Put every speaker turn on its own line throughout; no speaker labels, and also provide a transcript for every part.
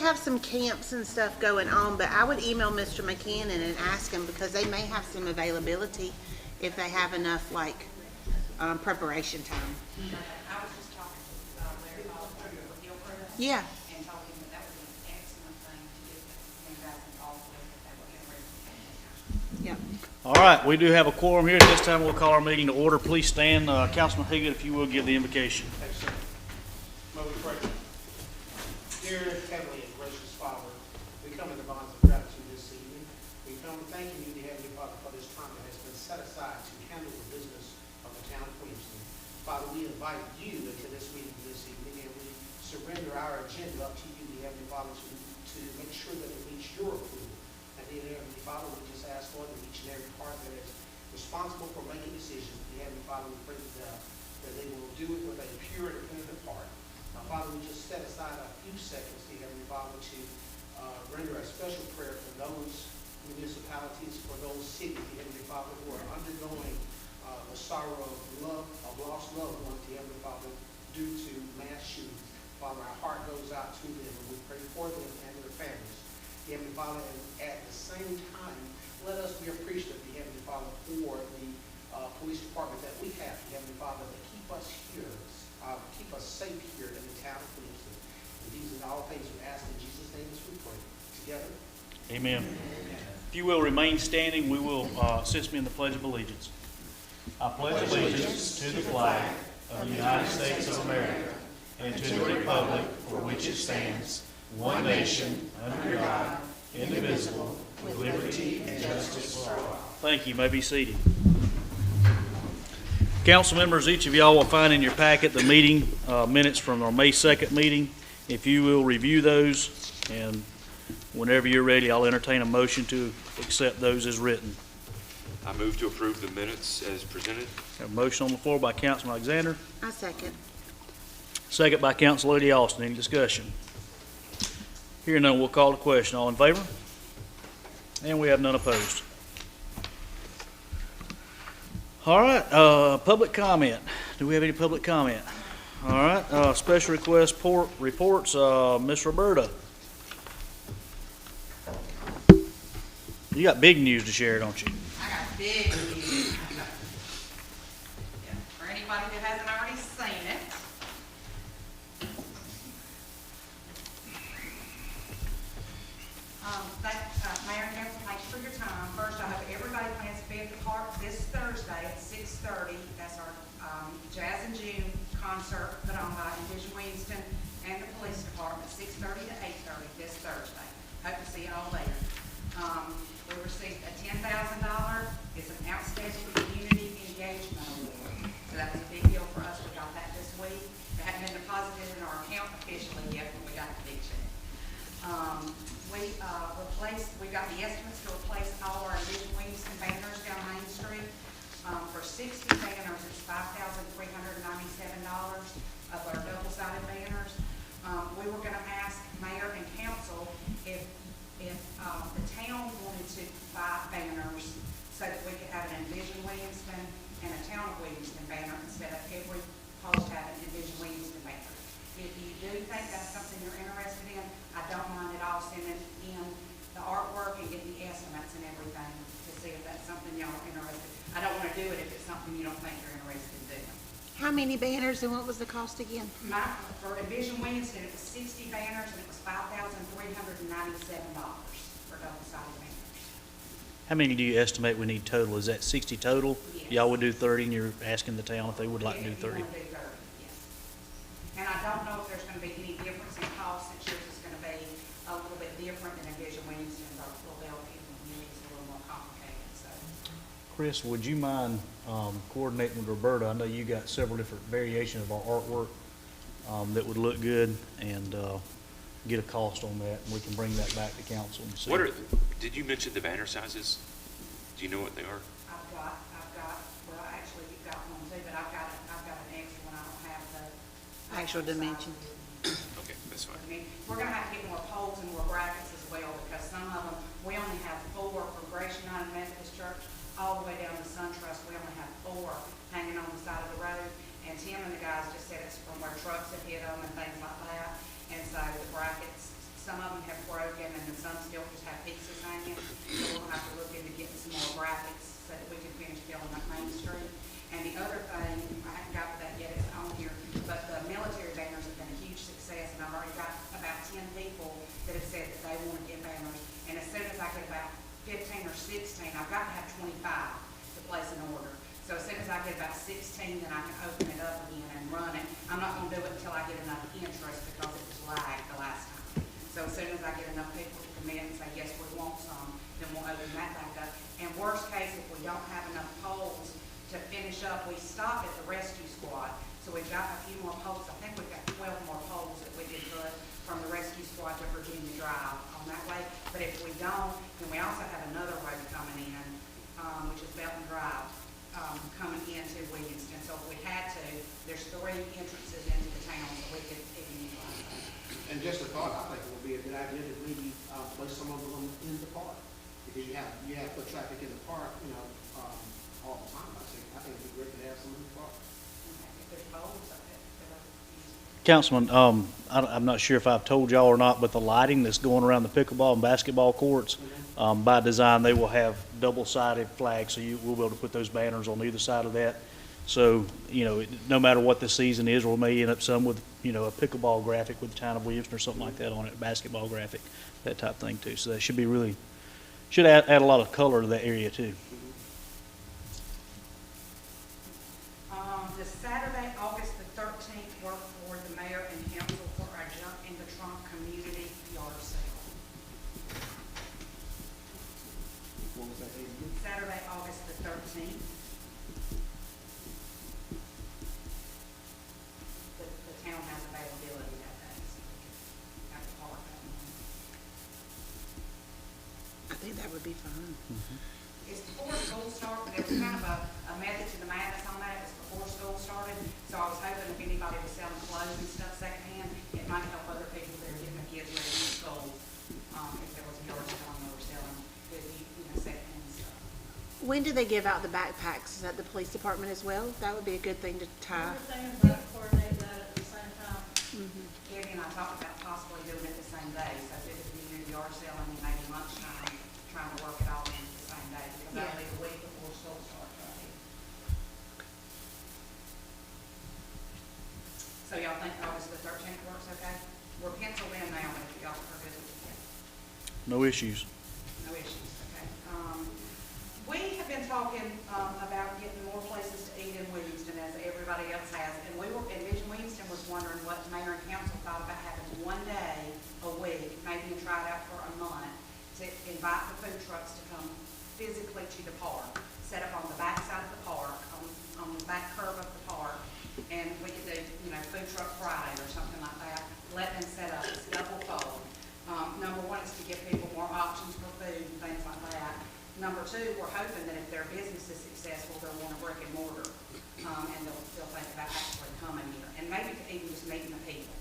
have some camps and stuff going on, but I would email Mr. McKinnon and ask him, because they may have some availability if they have enough, like, preparation time.
I was just talking to Larry Ball with Gilbert.
Yeah.
And told him that would be an excellent thing to get the guys involved with, if they were getting ready to come.
Yep.
All right, we do have a quorum here. At this time, we'll call our meeting to order. Please stand. Councilman Higgett, if you will, give the invocation.
Thanks, sir. May we pray. Dear Heavenly and gracious Father, we come in the bonds of gratitude this evening. We come thanking you, dear Heavenly Father, for this time that has been set aside to handle the business of the town of Williamston. Father, we invite you into this meeting this evening, and we surrender our agenda up to you, dear Heavenly Father, to make sure that it meets your approval. And dear Heavenly Father, we just ask, Lord, that each and every part that is responsible for making decisions, dear Heavenly Father, we pray that they will do it with a pure and innocent heart. Father, we just set aside a few seconds, dear Heavenly Father, to render a special prayer for those municipalities, for those cities, dear Heavenly Father, who are undergoing the sorrow of lost loved ones, dear Heavenly Father, due to mass shootings. Father, our heart goes out to them, and we pray for them and their families. Dear Heavenly Father, and at the same time, let us be appreciative, dear Heavenly Father, for the police department that we have, dear Heavenly Father, that keep us here, keep us safe here in the town of Williamston. And these are all things we ask in Jesus' name as we pray. Together.
Amen. If you will remain standing, we will assist me in the Pledge of Allegiance. I pledge allegiance to the flag of the United States of America and to the republic for which it stands, one nation, under God, indivisible, with liberty and justice for all. Thank you. You may be seated. Council members, each of y'all will find in your packet the meeting minutes from our May 2nd meeting. If you will review those, and whenever you're ready, I'll entertain a motion to accept those as written.
I move to approve the minutes as presented.
Have a motion on the floor by Councilman Alexander,
I second.
second by Council Lady Austin. Any discussion? Hearing none, we'll call the question. All in favor? And we have none opposed. All right, public comment. Do we have any public comment? All right, special request reports, Miss Roberta. You got big news to share, don't you?
I got big news. Yeah, for anybody that hasn't already seen it. Mayor and Council, thank you for your time. First, I hope everybody plans to be at the park this Thursday at 6:30. That's our Jazz in June concert put on by Envision Williamston and the police department, 6:30 to 8:30 this Thursday. Hope to see you all there. We received a $10,000. It's an outstanding community engagement award. So that was a big deal for us. We got that this week. It hadn't been deposited in our account officially yet, but we got the big check. We got the estimates to replace all our Envision Williamston banners down Main Street. For 60 banners, it's $5,397 of our double-sided banners. We were gonna ask mayor and council if the town wanted to buy banners so that we could have an Envision Williamston and a Town of Williamston banner instead of every post having an Envision Williamston banner. If you do think that's something you're interested in, I don't mind at all sending in the artwork and getting the estimates and everything to see if that's something y'all are interested in. I don't want to do it if it's something you don't think you're interested in doing.
How many banners and what was the cost again?
For Envision Williamston, it was 60 banners and it was $5,397 for double-sided banners.
How many do you estimate we need total? Is that 60 total?
Yes.
Y'all would do 30, and you're asking the town if they would like to do
If you
30.
want to do 30, yes. And I don't know if there's going to be any difference in cost, since yours is going to be a little bit different than Envision Williamston's. Our Philadelphia community is a little more complicated, so.
Chris, would you mind coordinating with Roberta? I know you got several different variations of our artwork that would look good, and get a cost on that, and we can bring that back to council and see.
Did you mention the banner sizes? Do you know what they are?
Well, actually, you've got one too, but I've got an extra one. I don't have the
Actual dimensions.
Okay, that's fine.
We're gonna have to get more poles and more brackets as well, because some of them, we only have 4 from Grace United Methodist Church all the way down to SunTrust. We only have 4 hanging on the side of the road, and Tim and the guys just said it's from where trucks have hit them and things like that. And so the brackets, some of them get about 15 or 16, I've got to have 25 to place an order. So as soon as I get about 16, then I can open it up again and run it. I'm not gonna do it until I get enough interest because it was lagged the last time. So as soon as I get enough people to commit and say, yes, we want some, then we'll open that back up. And worst case, if we don't have enough poles to finish up, we stop at the rescue squad. So we've got a few more poles. I think we've got 12 more poles that we did put from the rescue squad to Virginia Drive on that way. But if we don't, then we also have another road coming in, which is Belton Drive, coming into Williamston. So if we had to, there's 3 entrances into the town, so we could even utilize that.
And just a thought, I think it would be a good idea to maybe place some of them in the park. Because you have foot traffic in the park, all the time. I think it'd be great to have some in the park.
If there's poles up there, that are used.
Councilman, I'm not sure if I've told y'all or not, but the lighting that's going around the pickleball and basketball courts, by design, they will have double-sided flags, so we'll be able to put those banners on either side of that. So, no matter what the season is, we may end up some with, a pickleball graphic with the town of Williamston or something like that on it, basketball graphic, that type of thing too. So that should be should add a lot of color to that area too.
The Saturday, August the 13th, work for the mayor and council for our Jump in the Trunk community yard sale.
What was that date again?
Saturday, August the 13th. The town has availability that day, so we can have the park that morning.
I think that would be fun.
It's before school started, there was kind of a method to the madness on that. It was before school started, so I was hoping if anybody was selling clothes and stuff secondhand, it might help other people that are getting their kids ready for school. If there was a yard sale and they were selling good, secondhand stuff.
When do they give out the backpacks? Is that the police department as well? That would be a good thing to tie.
Everything about coordinate that at the same time.
Gabby and I talked about possibly doing it the same day, so if it would be near the yard sale and then maybe lunchtime, trying to work it all in the same day, because that'll be the week before school starts right here. So y'all think August the 13th works okay? We're penciled in now, but if y'all are good with it,
No issues.
no issues, okay? We have been talking about getting more places to eat in Williamston, as everybody else has, and Vision Williamston was wondering what the mayor and council thought about having one day a week, maybe even try it out for a month, to invite the food trucks to come physically to the park, set up on the back side of the park, on the back curve of the park, and we could do, Food Truck Friday or something like that. Let them set up, it's double fold. Number one is to give people more options for food and things like that. Number two, we're hoping that if their business is successful, they'll want a brick and mortar, and they'll think about actually coming here, and maybe even just meeting the people.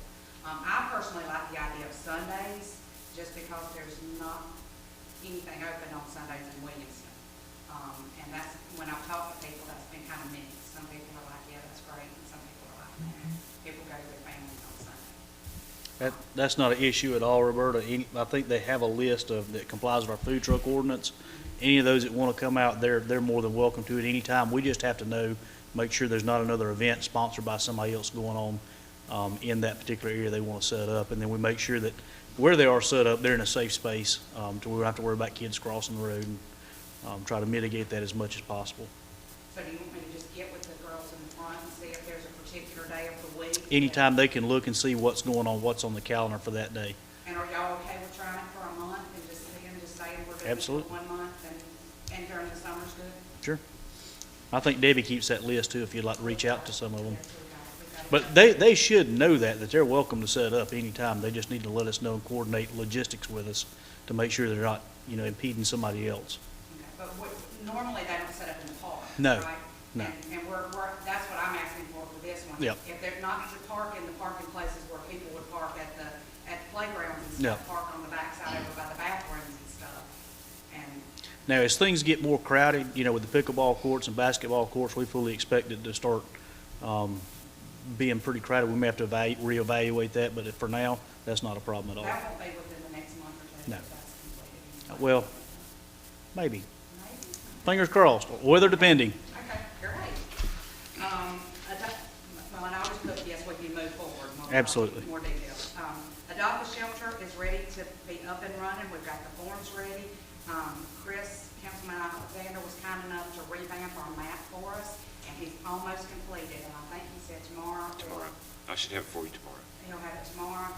I personally like the idea of Sundays, just because there's not anything open on Sundays in Williamston. And that's, when I've talked to people, that's been kind of mixed. Some people are like, yeah, that's great, and some people are like, nah, people go to their families on Sunday.
That's not an issue at all, Roberta. I think they have a list that complies with our food truck ordinance. Any of those that want to come out, they're more than welcome to it anytime. We just have to make sure there's not another event sponsored by somebody else going on in that particular area they want to set up. And then we make sure that where they are set up, they're in a safe space, to where we don't have to worry about kids crossing the road, and try to mitigate that as much as possible.
So do you want me to just get with the girls in the front and see if there's a particular day of the week?
Anytime they can look and see what's going on, what's on the calendar for that day.
And are y'all okay with trying it for a month and just saying we're doing it for
Absolutely.
1 month and during the summer's good?
Sure. I think Debbie keeps that list too, if you'd like to reach out to some of them.
Yes, we got it.
But they should know that they're welcome to set up anytime. They just need to let us know and coordinate logistics with us to make sure they're not, impeding somebody else.
Okay, but normally they don't set up in the park,
No,
right?
no.
And that's what I'm asking for this one.
Yep.
If they're not to park in the parking places where people would park at the playgrounds and stuff,
Yep.
park on the backside over by the bathrooms and stuff. And
Now, as things get more crowded, with the pickleball courts and basketball courts, we fully expect it to start being pretty crowded. We may have to reevaluate that, but for now, that's not a problem at all.
that won't be within the next month or two.
No.
if that's completed.
Well, maybe.
Maybe.
Fingers crossed, weather depending.
Okay, great. Well, and I'll just put yes when you move forward.
Absolutely.
More details. Adopt a Shelter is ready to be up and running. We've got the forms ready. kind enough to revamp our map for us, and he's almost completed, and I think he said tomorrow.
Tomorrow. I should have it for you tomorrow.
He'll have it tomorrow.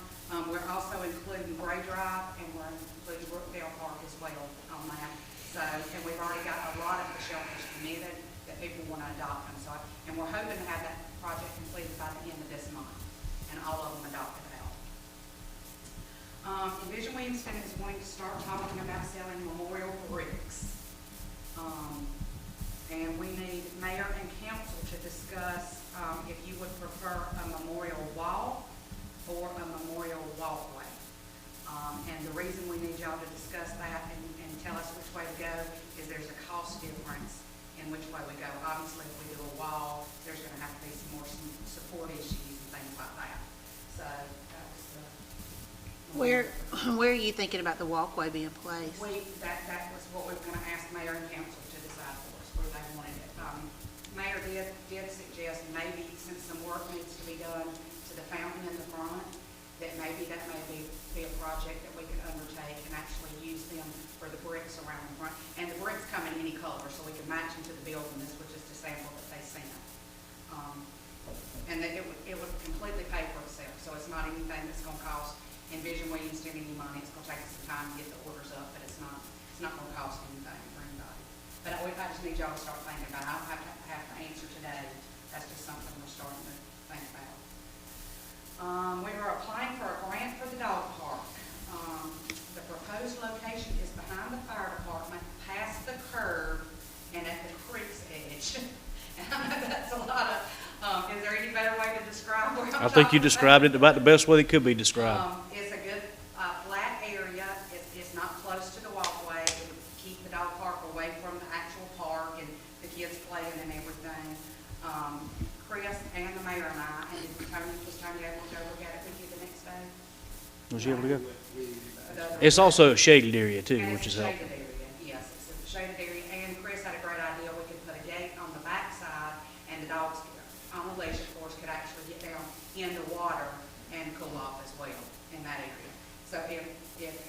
We're also including Gray Drive, and we're including Brookdale Park as well on that. So, and we've already got a lot of the shelters committed that people want to adopt them. So, and we're hoping to have that project completed by the end of this month, and all of them adopted out. Envision Williamston is wanting to start talking about selling memorial bricks. And we need mayor and council to discuss if you would prefer a memorial wall or a memorial walkway. And the reason we need y'all to discuss that and tell us which way to go is there's a cost difference in which way we go. Obviously, if we do a wall, there's going to have to be some more support issues and things like that. So that was the.
Where are you thinking about the walkway being placed?
That was what we were gonna ask mayor and council to decide for us, where they wanted it. Mayor did suggest maybe, since some work needs to be done to the fountain in the front, that may be a project that we could undertake and actually use them for the bricks around the front. And the bricks come in any color, so we can match them to the building. This was just a sample that they sent. And that it would completely pay for itself, so it's not anything that's gonna cost Envision Williamston any money. It's gonna take us some time to get the orders up, but it's not gonna cost anything for anybody. But I just need y'all to start thinking about it. I don't have the answer today. That's just something we're starting to think about. We are applying for a grant for the dog park. The proposed location is behind the fire department, past the curb, and at the creek's edge. And I know that's a lot of, is there any better way to describe where I'm
I think you
talking
described
about?
it about the best way it could be described.
It's a good, flat area. It's not close to the walkway. It would keep the dog park away from the actual park and the kids playing and everything. Chris and the mayor and I, and Tony able to go look at it with you the next day.
Was you able to go? It's also a shaded area too,
And
which
it's
is
a
helpful.
shaded area, yes, it's a shaded area, and Chris had a great idea, we could put a gate on the backside, and the dogs on the leash, of course, could actually get down in the water and cool off as well in that area. So if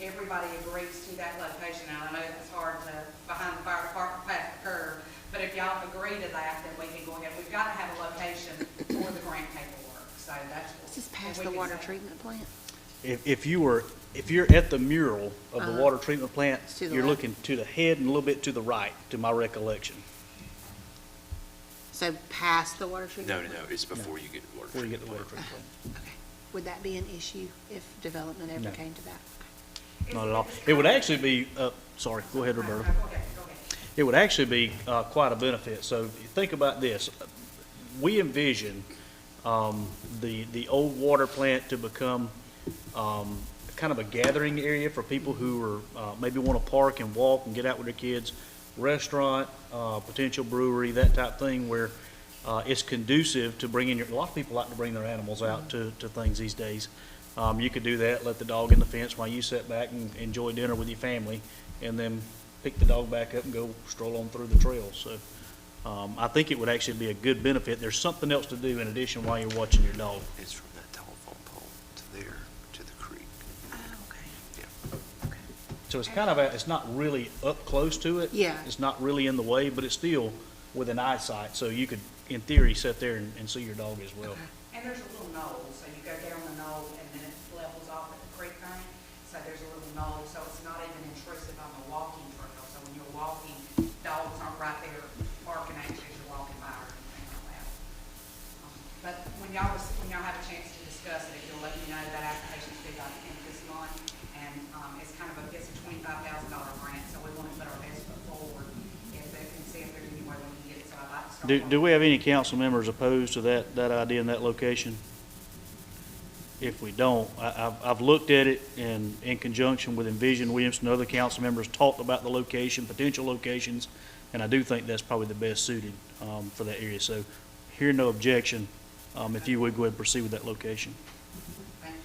everybody agrees to that location, and I know it's hard to, behind the fire department, past the curb, but if y'all agree to that, then we can go ahead, we've got to have a location for the grant paperwork, so that's.
This is past
we
the
can
water
say-
treatment plant.
If you're at the mural of the water treatment plant,
It's to the
you're
left.
looking to the head and a little bit to the right, to my recollection,
So past the water treatment?
No, it's before you get to the water
before you get to
treatment
the water
plant.
treatment plant.
Okay. Would that be an issue if development ever
No.
came to that?
Not at all. It would actually be, sorry, go ahead, Roberta.
Go ahead.
It would actually be quite a benefit. So think about this. We envision the old water plant to become kind of a gathering area for people who are maybe want to park and walk and get out with their kids. Restaurant, potential brewery, that type thing where it's conducive to bringing a lot of people like to bring their animals out to things these days. You could do that, let the dog in the fence while you sit back and enjoy dinner with your family, and then pick the dog back up and go stroll on through the trail. So I think it would actually be a good benefit. There's something else to do in addition while you're watching your dog.
It's from that telephone pole to there, to the creek.
Oh, okay.
Yeah.
Okay.
So it's kind of, it's not really up close to it.
Yeah.
It's not really in the way, but it's still within eyesight. So you could, in theory, sit there and see your dog as well.
Okay.
And there's a little knoll, so you go down the knoll and then it levels off at the creek bank. So there's a little knoll, so it's not even intrusive on the walking trail. So when you're walking, dogs aren't right there barking at you as you're walking by or anything like that. But when y'all have a chance to discuss it, if you'll let me know, that application's due by the end of this month. And it's kind of it's a $25,000 grant, so we want to put our best foot forward and see if there's any way we can get it. So I'd like to start.
Do we have any council members opposed to that idea and that location? If we don't, I've looked at it and in conjunction with Envision Williamston, other council members talked about the location, potential locations, and I do think that's probably the best suited for that area. So hear no objection, if you would go ahead and proceed with that location.
Thank you.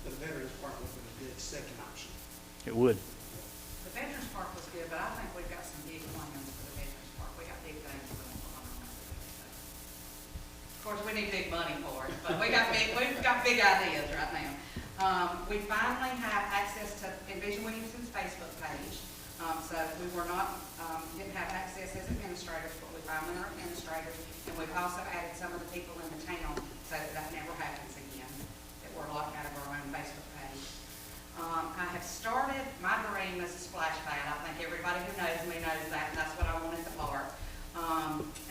The Veterans Park would have been a good second option.
It would.
The Veterans Park was good, but I think we've got some big plans for the Veterans Park. We got big things going on. Of course, we need big money for it, but we've got big ideas right now. We finally have access to Envision Williamston's Facebook page. So we were not, didn't have access as administrators, but we finally are administrators. And we've also added some of the people in the town so that that never happens again, that we're locked out of our own Facebook page. I have started, my dream is a splash pad. I think everybody who knows me knows that, and that's what I want at the park.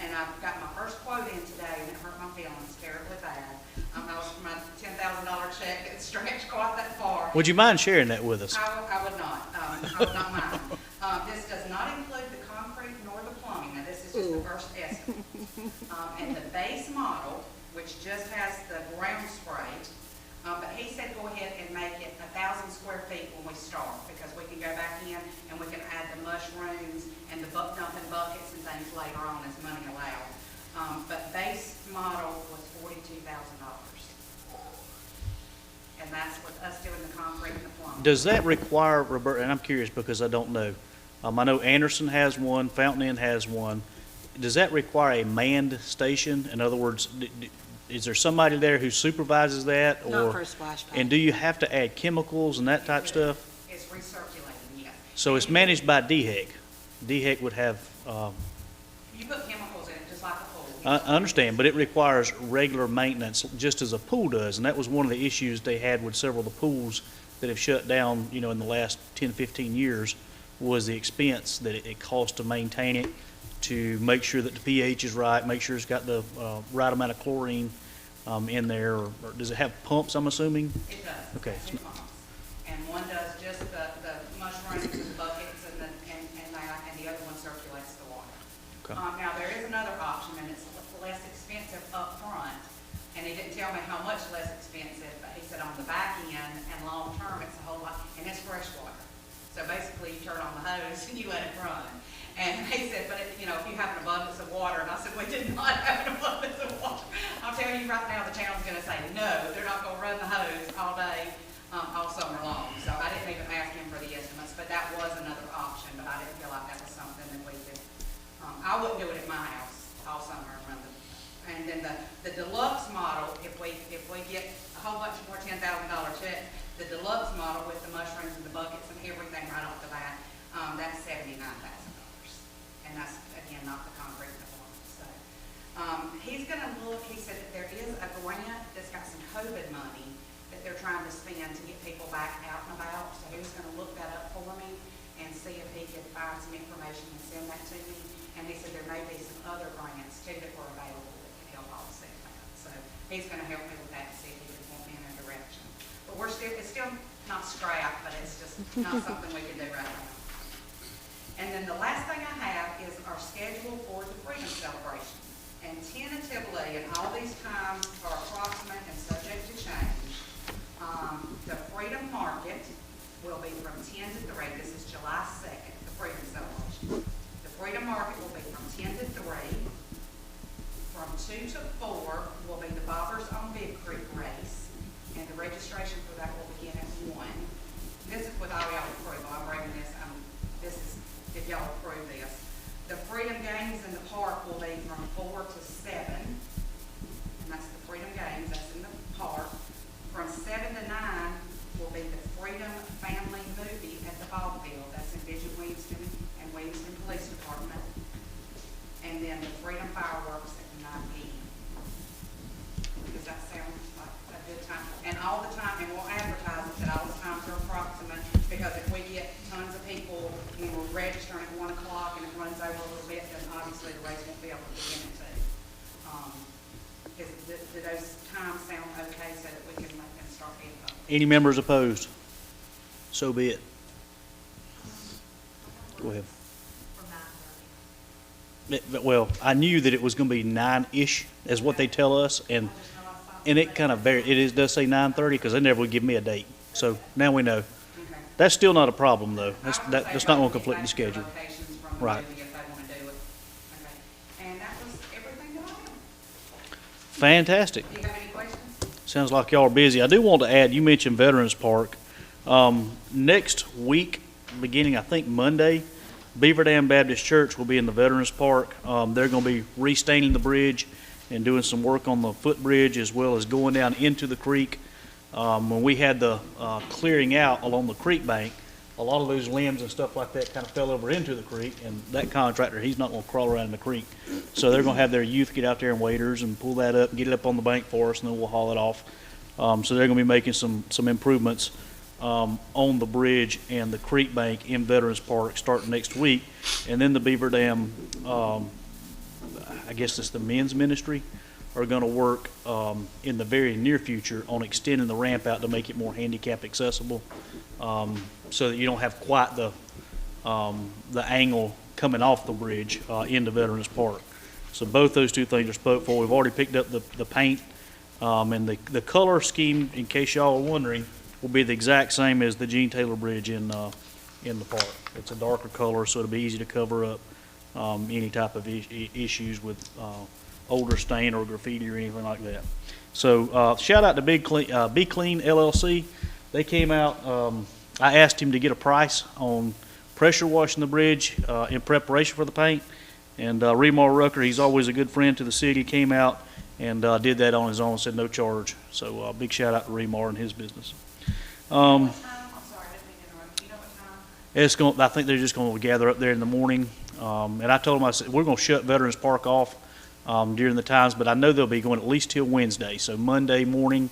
And I've got my first quote in today, and it hurt my feelings terribly bad. That was for my $10,000 check that stretched quite that far.
Would you mind sharing that with us?
I would not. I would not mind. This does not include the concrete nor the plumbing. Now, this is just the first estimate. And the base model, which just has the ground sprayed, but he said go ahead and make it 1,000 square feet when we start, because we can go back in and we can add the mushrooms and the dumping buckets and things later on as money allowed. But base model was $42,000. And that's with us doing the concrete and the plumbing.
Does that require, Roberta, and I'm curious because I don't know, I know Anderson has one, Fountain Inn has one. Does that require a manned station? In other words, is there somebody there who supervises that?
Not for a splash pad.
And do you have to add chemicals and that type stuff?
It's recirculating, yes.
So it's managed by DHEC. DHEC would have,
You put chemicals in it just like a pool.
I understand, but it requires regular maintenance, just as a pool does. And that was one of the issues they had with several of the pools that have shut down, in the last 10, 15 years, was the expense that it cost to maintain it, to make sure that the pH is right, make sure it's got the right amount of chlorine in there. Or does it have pumps, I'm assuming?
It does.
Okay.
Two pumps. And one does just the mushrooms and the buckets and that, and the other one circulates the water.
Okay.
Now, there is another option, and it's less expensive up front. And he didn't tell me how much less expensive, but he said on the back end and long term, it's a whole lot, and it's fresh water. So basically, you turn on the hose and you let it run. And he said, but if you have an abundance of water, and I said, we did not have an abundance of water. I'll tell you right now, the town's gonna say, no, they're not gonna run the hose all day, all summer long. So I didn't even ask him for the estimates, but that was another option, but I didn't feel like that was something that we could, I wouldn't do it at my house all summer and run the, and then the deluxe model, if we get a whole bunch more $10,000 checks, the deluxe model with the mushrooms and the buckets and everything right off the bat, that's $79,000. And that's, again, not the concrete and the plumbing. So, he's gonna look, he said that there is a grant that's got some COVID money that they're trying to spend to get people back out and about. So he was gonna look that up for me and see if he could find some information and send that to me. And he said there may be some other grants too that were available that could help offset that. So he's gonna help me with that to see if he could point me in a direction. But it's still not scrap, but it's just not something we can do right now. And then the last thing I have is our schedule for the Freedom Celebration. And tentatively, and all these times are approximate and subject to change, the Freedom Market will be from 10 to 3. This is July 2nd, the Freedom Celebration. The Freedom Market will be from 10 to 3. From 2 to 4 will be the Bobbers on Big Creek race. And the registration for that will begin at 1. This is with all y'all approval. I'm bringing this, if y'all approve this. The Freedom Games in the park will be from 4 to 7. And that's the Freedom Games, that's in the park. From 7 to 9 will be the Freedom Family Movie at the ball field. That's in Bishop Williamston and Williamston Police Department. And then the Freedom Fireworks at 9 p.m. Does that sound like a good time? And all the time, and we'll advertise it that all the times are approximate, because if we get tons of people and we're registering at 1 o'clock and it runs over a little bit, then obviously the race won't be able to begin at 2. Do those times sound okay so that we can make them start being public?
Any members opposed? So be it. Go ahead. Well, I knew that it was going to be 9-ish, is what they tell us, and it kind of varies. It does say 9:30 because they never would give me a date. So now we know.
Okay.
That's still not a problem, though.
I would say
That's not going to
get
conflict
back
the
to their
schedule.
locations from
Right.
the movie if they want to do it. Okay. And that was everything that I had.
Fantastic.
Do you have any questions?
Sounds like y'all are busy. I do want to add, you mentioned Veterans Park. Next week, beginning, I think, Monday, Beaver Dam Baptist Church will be in the Veterans Park. They're going to be restaining the bridge and doing some work on the footbridge, as well as going down into the creek. When we had the clearing out along the creek bank, a lot of those limbs and stuff like that kind of fell over into the creek, and that contractor, he's not gonna crawl around in the creek. So they're gonna have their youth get out there in waders and pull that up and get it up on the bank for us, and then we'll haul it off. So they're gonna be making some improvements on the bridge and the creek bank in Veterans Park starting next week. And then the Beaver Dam, I guess it's the men's ministry, are gonna work in the very near future on extending the ramp out to make it more handicap accessible, so that you don't have quite the angle coming off the bridge into Veterans Park. So both those two things are spoke for. We've already picked up the paint, and the color scheme, in case y'all are wondering, will be the exact same as the Gene Taylor Bridge in the park. It's a darker color, so it'll be easy to cover up any type of issues with older stain or graffiti or anything like that. So shout out to Be Clean LLC. They came out. I asked him to get a price on pressure washing the bridge in preparation for the paint, and Remar Rucker, he's always a good friend to the city, came out and did that on his own, said no charge. So big shout out to Remar and his business.
What time? I'm sorry, I didn't mean to interrupt. Do you know what time?
I think they're just going to gather up there in the morning. And I told them, I said, we're going to shut Veterans Park off during the times, but I know they'll be going at least till Wednesday. So Monday morning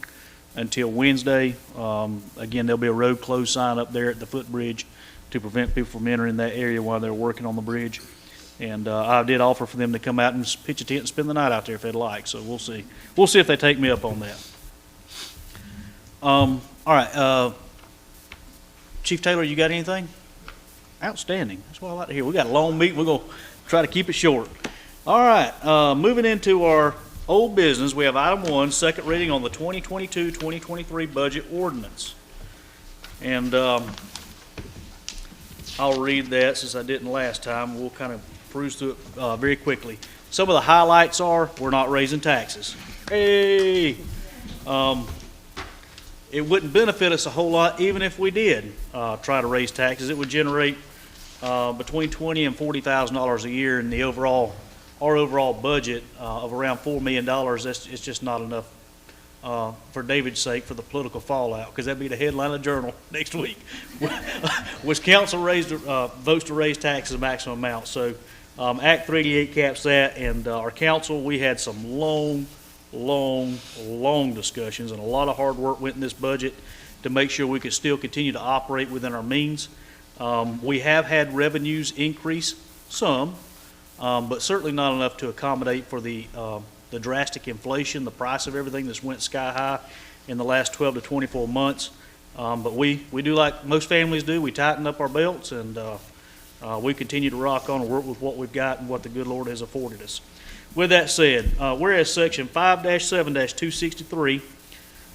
until Wednesday. Again, there'll be a road closed sign up there at the footbridge to prevent people from entering that area while they're working on the bridge. And I did offer for them to come out and pitch a tent and spend the night out there if they'd like. So we'll see. We'll see if they take me up on that. All right. Chief Taylor, you got anything? Outstanding. That's what I like to hear. We got a long meeting. We're going to try to keep it short. All right. Moving into our old business, we have item 1, second reading on the 2022-2023 budget ordinance. And I'll read that since I didn't last time. We'll kind of peruse through it very quickly. Some of the highlights are we're not raising taxes. Hey! It wouldn't benefit us a whole lot even if we did try to raise taxes. It would generate between $20,000 and $40,000 a year in our overall budget of around $4 million. It's just not enough for David's sake for the political fallout, because that'd be the headline of the Journal next week. Was council votes to raise taxes maximum amount? So Act 388 caps that, and our council, we had some long discussions, and a lot of hard work went in this budget to make sure we could still continue to operate within our means. We have had revenues increase some, but certainly not enough to accommodate for the drastic inflation, the price of everything that's went sky high in the last 12 to 24 months. But we do like most families do. We tighten up our belts, and we continue to rock on and work with what we've got and what the good Lord has afforded us. With that said, whereas Section 5-7-263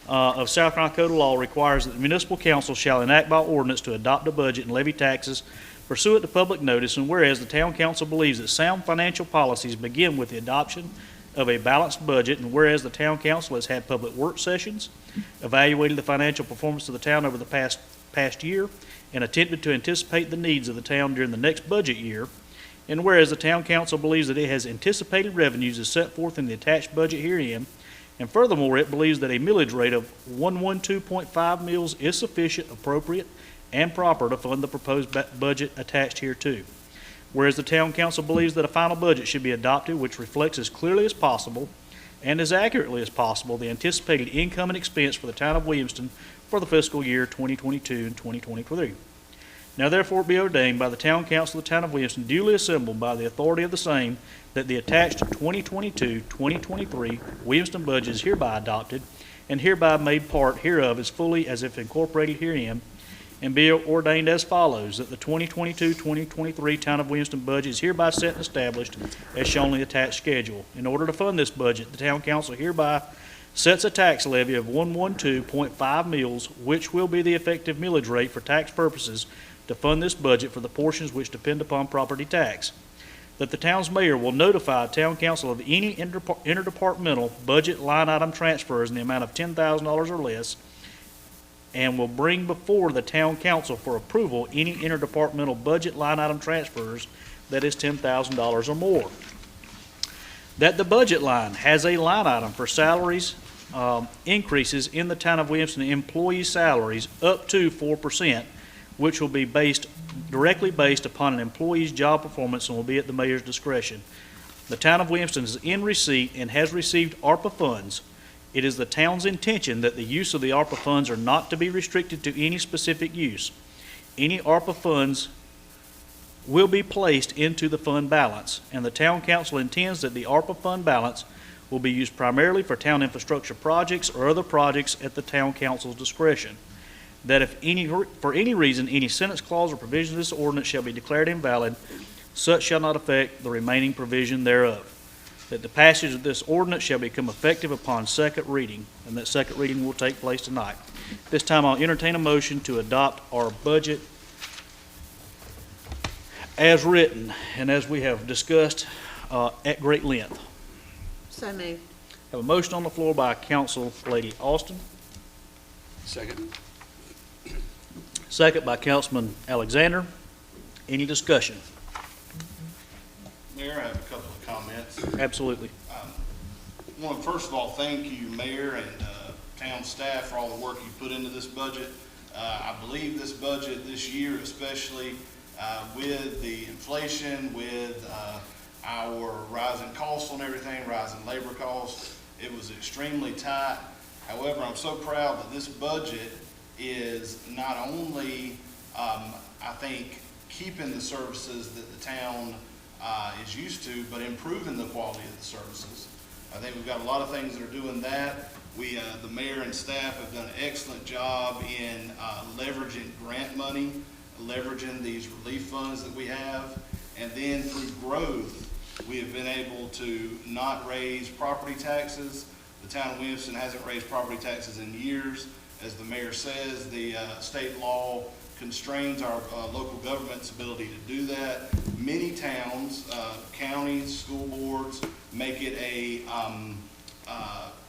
of South Carolina Code of Law requires that the municipal council shall enact by ordinance to adopt a budget and levy taxes pursuant to public notice, and whereas the town council believes that sound financial policies begin with the adoption of a balanced budget, and whereas the town council has had public work sessions, evaluated the financial performance of the town over the past year, and attempted to anticipate the needs of the town during the next budget year, and whereas the town council believes that it has anticipated revenues as set forth in the attached budget herein, and furthermore, it believes that a millage rate of 112.5 mills is sufficient, appropriate, and proper to fund the proposed budget attached hereto. Whereas the town council believes that a final budget should be adopted which reflects as clearly as possible and as accurately as possible the anticipated income and expense for the town of Williamston for the fiscal year 2022 and 2023. Now therefore be ordained by the town council of the town of Williamston, duly assembled by the authority of the same, that the attached 2022-2023 Williamston budget is hereby adopted and hereby made part hereof as fully as if incorporated herein, and be ordained as follows, that the 2022-2023 town of Williamston budget is hereby set and established as shown in the attached schedule. In order to fund this budget, the town council hereby sets a tax levy of 112.5 mills, which will be the effective millage rate for tax purposes to fund this budget for the portions which depend upon property tax. That the town's mayor will notify town council of any interdepartmental budget line item transfers in the amount of $10,000 or less, and will bring before the town council for approval any interdepartmental budget line item transfers that is $10,000 or more. That the budget line has a line item for salaries increases in the town of Williamston employee salaries up to 4%, which will be directly based upon an employee's job performance and will be at the mayor's discretion. The town of Williamston is in receipt and has received ARPA funds. It is the town's intention that the use of the ARPA funds are not to be restricted to any specific use. Any ARPA funds will be placed into the fund balance, and the town council intends that the ARPA fund balance will be used primarily for town infrastructure projects or other projects at the town council's discretion. That if for any reason, any sentence, clause, or provision of this ordinance shall be declared invalid, such shall not affect the remaining provision thereof. That the passage of this ordinance shall become effective upon second reading, and that second reading will take place tonight. This time I'll entertain a motion to adopt our budget as written and as we have discussed at great length.
So moved.
Have a motion on the floor by Council Lady Austin,
Second.
second by Councilman Alexander. Any discussion?
Mayor, I have a couple of comments.
Absolutely.
I want to first of all thank you, Mayor, and town staff for all the work you put into this budget. I believe this budget this year, especially with the inflation, with our rising costs on everything, rising labor costs, it was extremely tight. However, I'm so proud that this budget is not only, I think, keeping the services that the town is used to, but improving the quality of the services. I think we've got a lot of things that are doing that. The mayor and staff have done an excellent job in leveraging grant money, leveraging these relief funds that we have, and then through growth, we have been able to not raise property taxes. The town of Williamston hasn't raised property taxes in years. As the mayor says, the state law constrains our local government's ability to do that. Many towns, counties, school boards make it a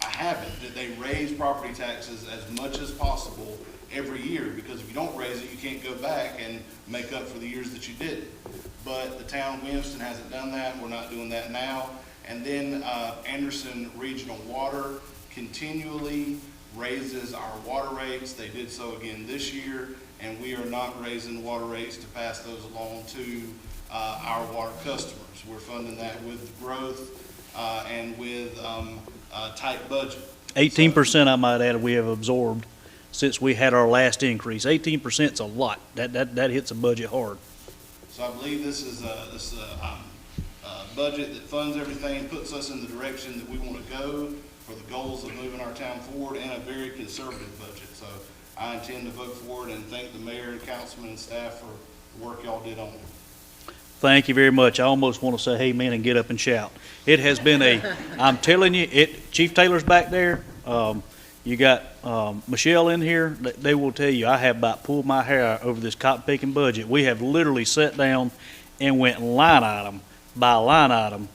habit that they raise property taxes as much as possible every year, because if you don't raise it, you can't go back and make up for the years that you didn't. But the town of Williamston hasn't done that. We're not doing that now. And then Anderson Regional Water continually raises our water rates. They did so again this year, and we are not raising water rates to pass those along to our water customers. We're funding that with growth and with a tight budget.
18%, I might add, we have absorbed since we had our last increase. 18% is a lot. That hits a budget hard.
So I believe this is a budget that funds everything, puts us in the direction that we want to go for the goals of moving our town forward, and a very conservative budget. So I intend to vote for it and thank the mayor and councilman and staff for the work y'all did on it.
Thank you very much. I almost want to say amen and get up and shout. It has been I'm telling you, Chief Taylor's back there. You got Michelle in here. They will tell you, I have about pulled my hair out over this cotton picking budget. We have literally sat down and went line item by line item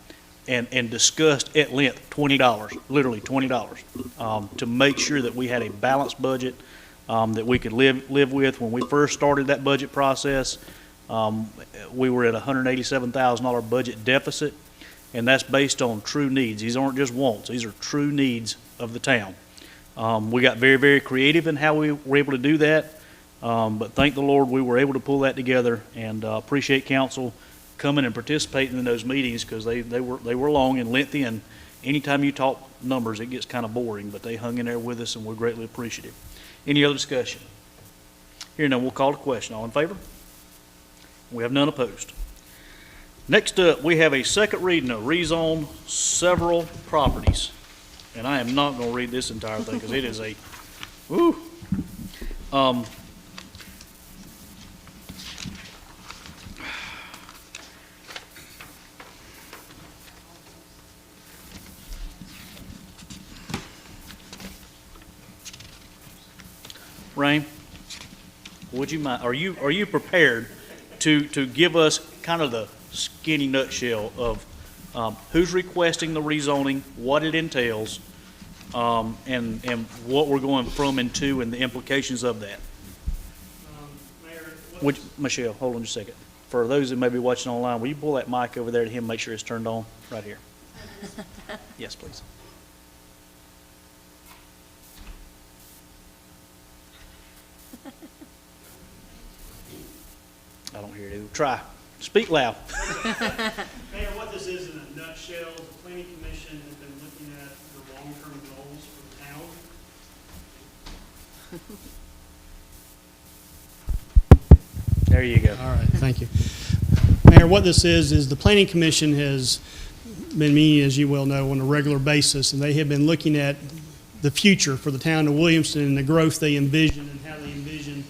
and discussed at length $20, literally $20, to make sure that we had a balanced budget that we could live with. When we first started that budget process, we were at a $187,000 budget deficit, and that's based on true needs. These aren't just wants. These are true needs of the town. We got very, very creative in how we were able to do that, but thank the Lord we were able to pull that together, and appreciate council coming and participating in those meetings, because they were long and lengthy, and anytime you talk numbers, it gets kind of boring, but they hung in there with us, and we're greatly appreciative. Any other discussion? Here none, we'll call the question. All in favor? We have none opposed. Next up, we have a second reading of rezone several properties. And I am not going to read this entire thing because it is a, woo. Rain, would you mind, are you prepared to give us kind of the skinny nutshell of who's requesting the rezoning, what it entails, and what we're going from and to, and the implications of that?
Mayor,
Michelle, hold on just a second. For those that may be watching online, will you pull that mic over there to him, make sure it's turned on right here? Yes, please. I don't hear it either. Try. Speak loud.
Mayor, what this is in a nutshell, the planning commission has been looking at the long-term goals for the town.
There you go.
All right, thank you. Mayor, what this is the planning commission has been meeting, as you well know, on a regular basis, and they have been looking at the future for the town of Williamston and the growth they envision and how they envision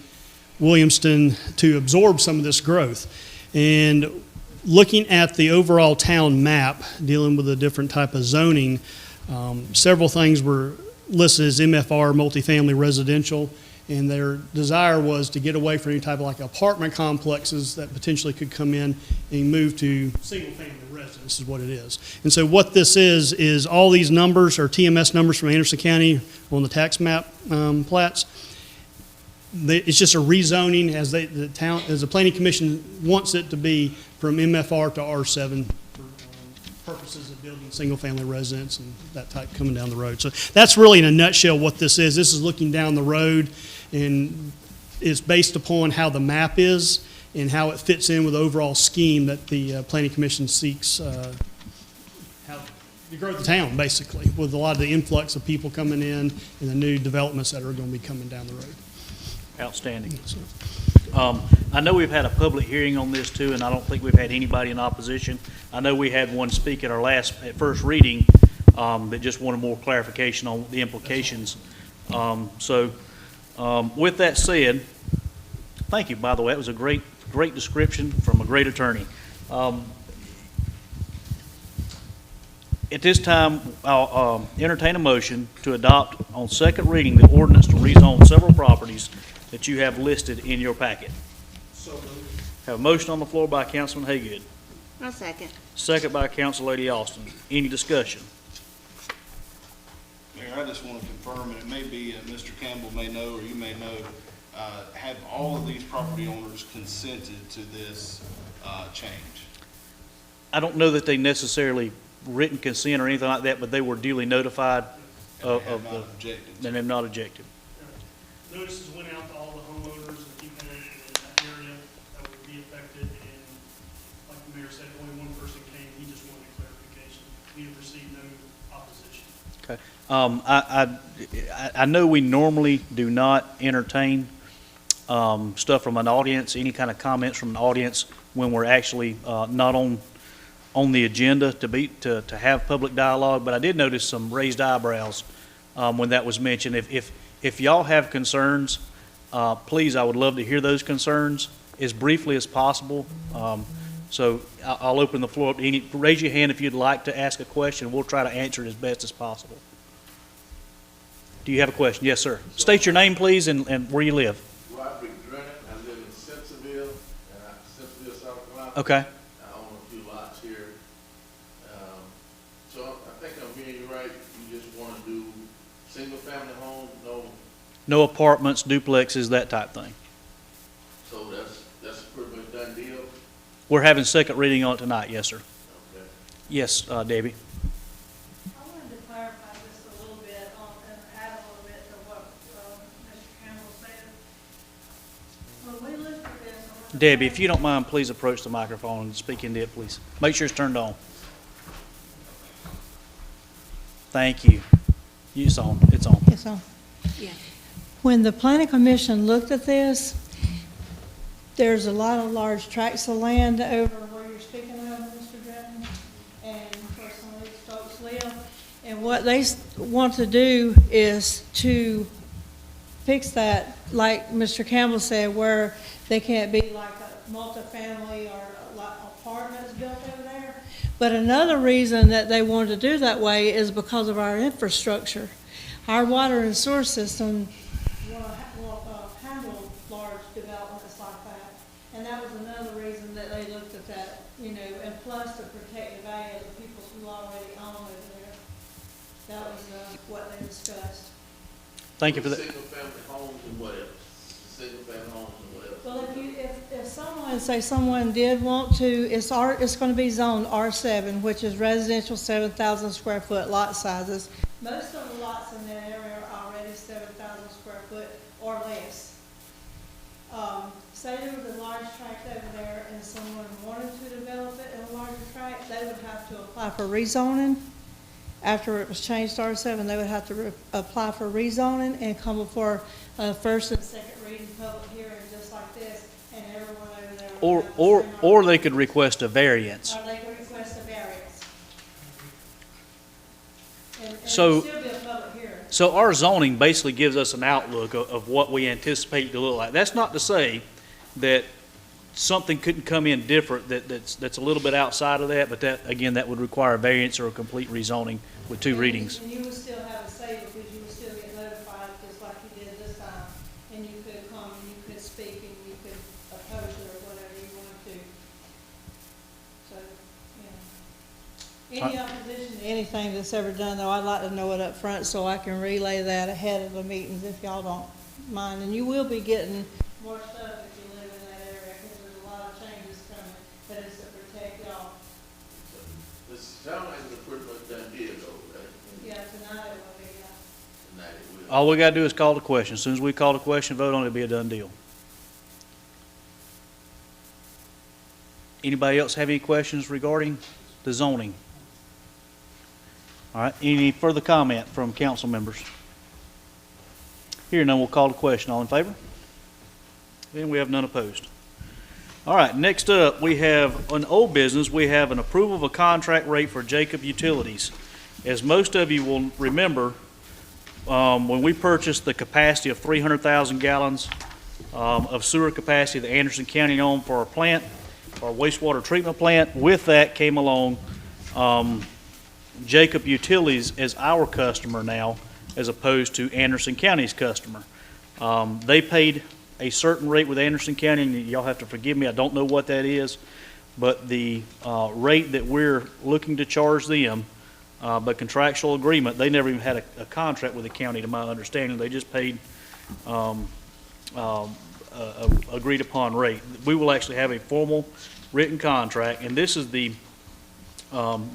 Williamston to absorb some of this growth. And looking at the overall town map, dealing with a different type of zoning, several things were listed as MFR, multifamily residential, and their desire was to get away from any type of like apartment complexes that potentially could come in and move to single-family residence is what it is. And so what this is all these numbers are TMS numbers from Anderson County on the tax map plats. It's just a rezoning as the planning commission wants it to be from MFR to R7 for purposes of building single-family residence and that type coming down the road. So that's really in a nutshell what this is. This is looking down the road, and it's based upon how the map is and how it fits in with the overall scheme that the planning commission seeks how to grow the town, basically, with a lot of the influx of people coming in and the new developments that are going to be coming down the road.
Outstanding. I know we've had a public hearing on this too, and I don't think we've had anybody in opposition. I know we had one speak at first reading that just wanted more clarification on the implications. With that said, thank you, by the way. That was a great description from a great attorney. At this time, I'll entertain a motion to adopt on second reading the ordinance to rezone several properties that you have listed in your packet.
So moved.
Have a motion on the floor by Councilman Haygood,
I'll second.
second by Council Lady Austin. Any discussion?
Mayor, I just want to confirm, and it may be, Mr. Campbell may know, or you may know, have all of these property owners consented to this change?
I don't know that they necessarily written consent or anything like that, but they were duly notified
And they have
of
not
the,
objected?
and have not objected.
Notices went out to all the homeowners and people in that area that would be affected, and like the mayor said, only one person came, he just wanted clarification. We have received no opposition.
Okay. I know we normally do not entertain stuff from an audience, any kind of comments from an audience when we're actually not on the agenda to have public dialogue, but I did notice some raised eyebrows when that was mentioned. If y'all have concerns, please, I would love to hear those concerns as briefly as possible. So I'll open the floor up to any, raise your hand if you'd like to ask a question. We'll try to answer it as best as possible. Do you have a question? Yes, sir. State your name, please, and where you live.
Roderick Drennan, I live in Simpsonville, Simpsonville, South Carolina.
Okay.
I own a few lots here. So I think I'm hearing you right, you just want to do single-family homes, no,
No apartments, duplexes, that type thing.
so that's a pretty much done deal?
We're having second reading on it tonight. Yes, sir.
Okay.
Yes, Debbie.
I wanted to clarify just a little bit and add a little bit to what Mr. Campbell said. When we looked at this, I wanted to
Debbie, if you don't mind, please approach the microphone and speak into it, please. Make sure it's turned on. Thank you. It's on. It's on.
It's on.
Yeah.
When the planning commission looked at this, there's a lot of large tracts of land over where you're speaking of, Mr. Drennan, and where some of these folks live. And what they want to do is to fix that, like Mr. Campbell said, where they can't be like a multifamily or like apartments built over there. But another reason that they wanted to do that way is because of our infrastructure. Our water and sewer system will handle large developments like that. And that was another reason that they looked at that, you know, and plus to protect the value of the people who already own over there. That was what they discussed.
Thank you for that.
Single-family homes and what else? Single-family homes and what else?
Well, if someone did want to, it's going to be zoned R7, which is residential 7,000 square foot lot sizes. Most of the lots in that area are already 7,000 square foot or less. Say there was a large tract over wanted to develop it in a larger tract, they would have to apply for rezoning. After it was changed to R7, they would have to apply for rezoning and come before first and second reading public hearing, just like this, and everyone over there. would have the same
Or they could request a variance.
Or they could request a variance. And it
So-
would still be a public hearing.
So our zoning basically gives us an outlook of what we anticipate to look like. That's not to say that something couldn't come in different that's a little bit outside of that, but that, again, that would require a variance or a complete rezoning with 2 readings.
And you would still have a say because you would still get notified just like you did this time. And you could come and you could speak and you could oppose it or whatever you wanted to. So, Any opposition to anything that's ever done, though, I'd like to know it up front so I can relay that ahead of the meetings if y'all don't mind. And you will be getting more stuff if you live in that area because there's a lot of changes coming that is to protect y'all.
This sounds like it's a pretty much done deal though, right?
Yeah, tonight it will be,
Tonight it will.
All we gotta do is call the question. As soon as we call the question, vote on it, it'll be a done deal. Anybody else have any questions regarding the zoning? All right, any further comment from council members? Here none, we'll call the question. All in favor? Then we have none opposed. All right, next up, we have an old business. We have an approval of a contract rate for Jacob Utilities. As most of you will remember, when we purchased the capacity of 300,000 gallons of sewer capacity that Anderson County owned for our plant, our wastewater treatment plant, with that came along Jacob Utilities as our customer now, as opposed to Anderson County's customer. They paid a certain rate with Anderson County, and y'all have to forgive me, I don't know what that is, but the rate that we're looking to charge them, by contractual agreement, they never even had a contract with the county, to my understanding. They just paid agreed upon rate. We will actually have a formal written contract, and this is the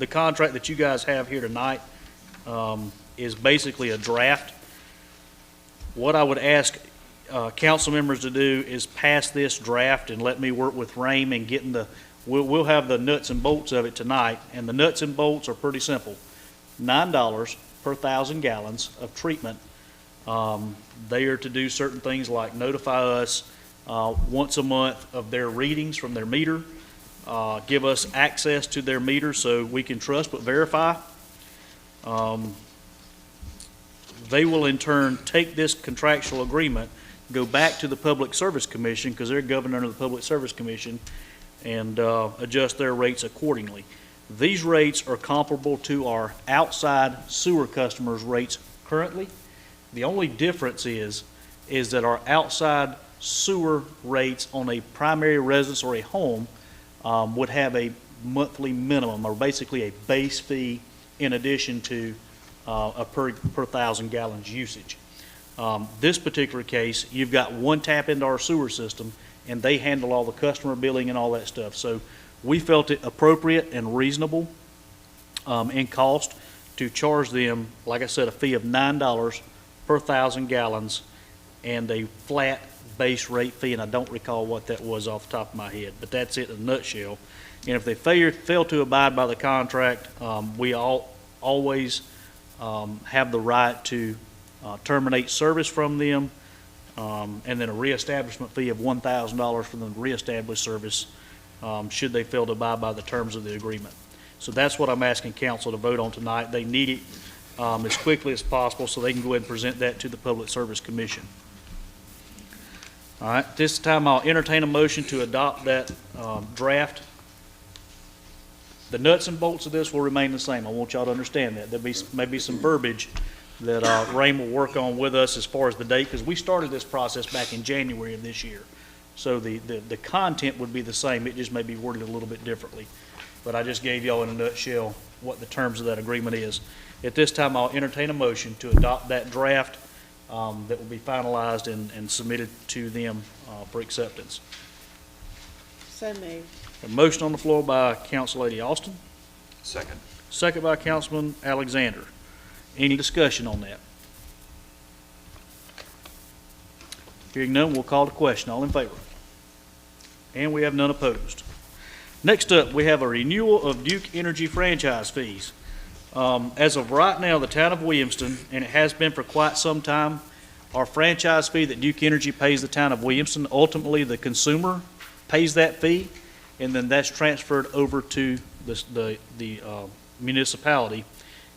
contract that you guys have here tonight is basically a draft. What I would ask council members to do is pass this draft and let me work with Rame and getting we'll have the nuts and bolts of it tonight, and the nuts and bolts are pretty simple. $9 per 1,000 gallons of treatment. They are to do certain things like notify us once a month of their readings from their meter, give us access to their meter so we can trust but verify. They will in turn take this contractual agreement, go back to the Public Service Commission, because they're governed under the Public Service Commission, and adjust their rates accordingly. These rates are comparable to our outside sewer customers' rates currently. The only difference is that our outside sewer rates on a primary residence or a home would have a monthly minimum, or basically a base fee in addition to a per 1,000 gallons usage. This particular case, you've got one tap into our sewer system, and they handle all the customer billing and all that stuff. So we felt it appropriate and reasonable in cost to charge them, like I said, a fee of $9 per 1,000 gallons and a flat base rate fee, and I don't recall what that was off the top of my head, but that's it in a nutshell. And if they fail to abide by the contract, we always have the right to terminate service from them, and then a reestablishment fee of $1,000 for them to reestablish service should they fail to abide by the terms of the agreement. So that's what I'm asking council to vote on tonight. They need it as quickly as possible so they can go ahead and present that to the Public Service Commission. All right, this time I'll entertain a motion to adopt that draft. The nuts and bolts of this will remain the same. I want y'all to understand that. There'll be maybe some verbiage that Rame will work on with us as far as the date, because we started this process back in January of this year. So the content would be the same. It just may be worded a little bit differently. But I just gave y'all in a nutshell what the terms of that agreement is. At this time, I'll entertain a motion to adopt that draft that will be finalized and submitted to them for acceptance.
So moved.
A motion on the floor by Council Lady Austin,
Second.
second by Councilman Alexander. Any discussion on that? Hearing none, we'll call the question. All in favor? And we have none opposed. Next up, we have a renewal of Duke Energy franchise fees. As of right now, the town of Williamston, and it has been for quite some time, our franchise fee that Duke Energy pays the town of Williamston, ultimately the consumer pays that fee, and then that's transferred over to the municipality.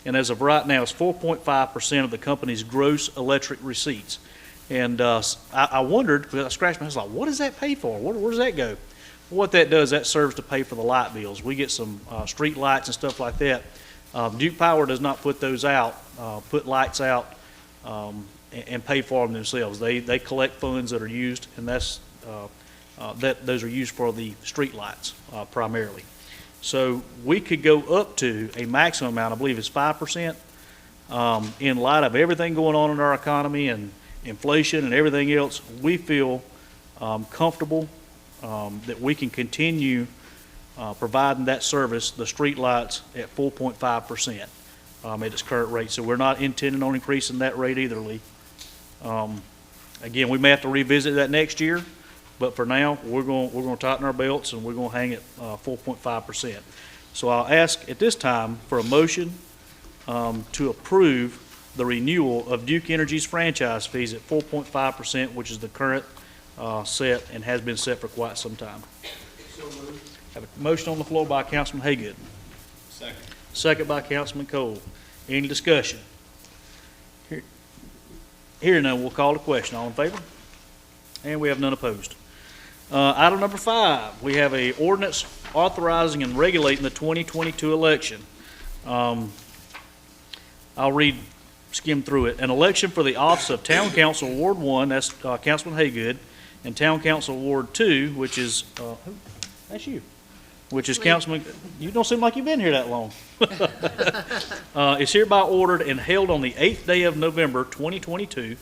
And as of right now, it's 4.5% of the company's gross electric receipts. And I wondered, because I scratched my head, I was like, what does that pay for? Where does that go? What that does, that serves to pay for the light bills. We get some street lights and stuff like that. Duke Power does not put those out, put lights out, and pay for them themselves. They collect funds that are used, and those are used for the street lights primarily. So we could go up to a maximum amount, I believe it's 5%, in light of everything going on in our economy and inflation and everything else. We feel comfortable that we can continue providing that service, the street lights, at 4.5% at its current rate. So we're not intending on increasing that rate either, Lee. Again, we may have to revisit that next year, but for now, we're going to tighten our belts and we're going to hang at 4.5%. So I'll ask at this time for a motion to approve the renewal of Duke Energy's franchise fees at 4.5%, which is the current set and has been set for quite some time.
So moved.
Have a motion on the floor by Councilman Haygood.
Second.
Second by Councilman Cole. Any discussion? Hearing none, we'll call the question. All in favor? And we have none opposed. Item number 5, we have a ordinance authorizing and regulating the 2022 election. I'll skim through it. An election for the office of Town Council Ward 1, that's Councilman Haygood, and Town Council Ward 2, which is, that's you, which is Councilman, you don't seem like you've been here that long. Is hereby ordered and held on the 8th day of November, 2022.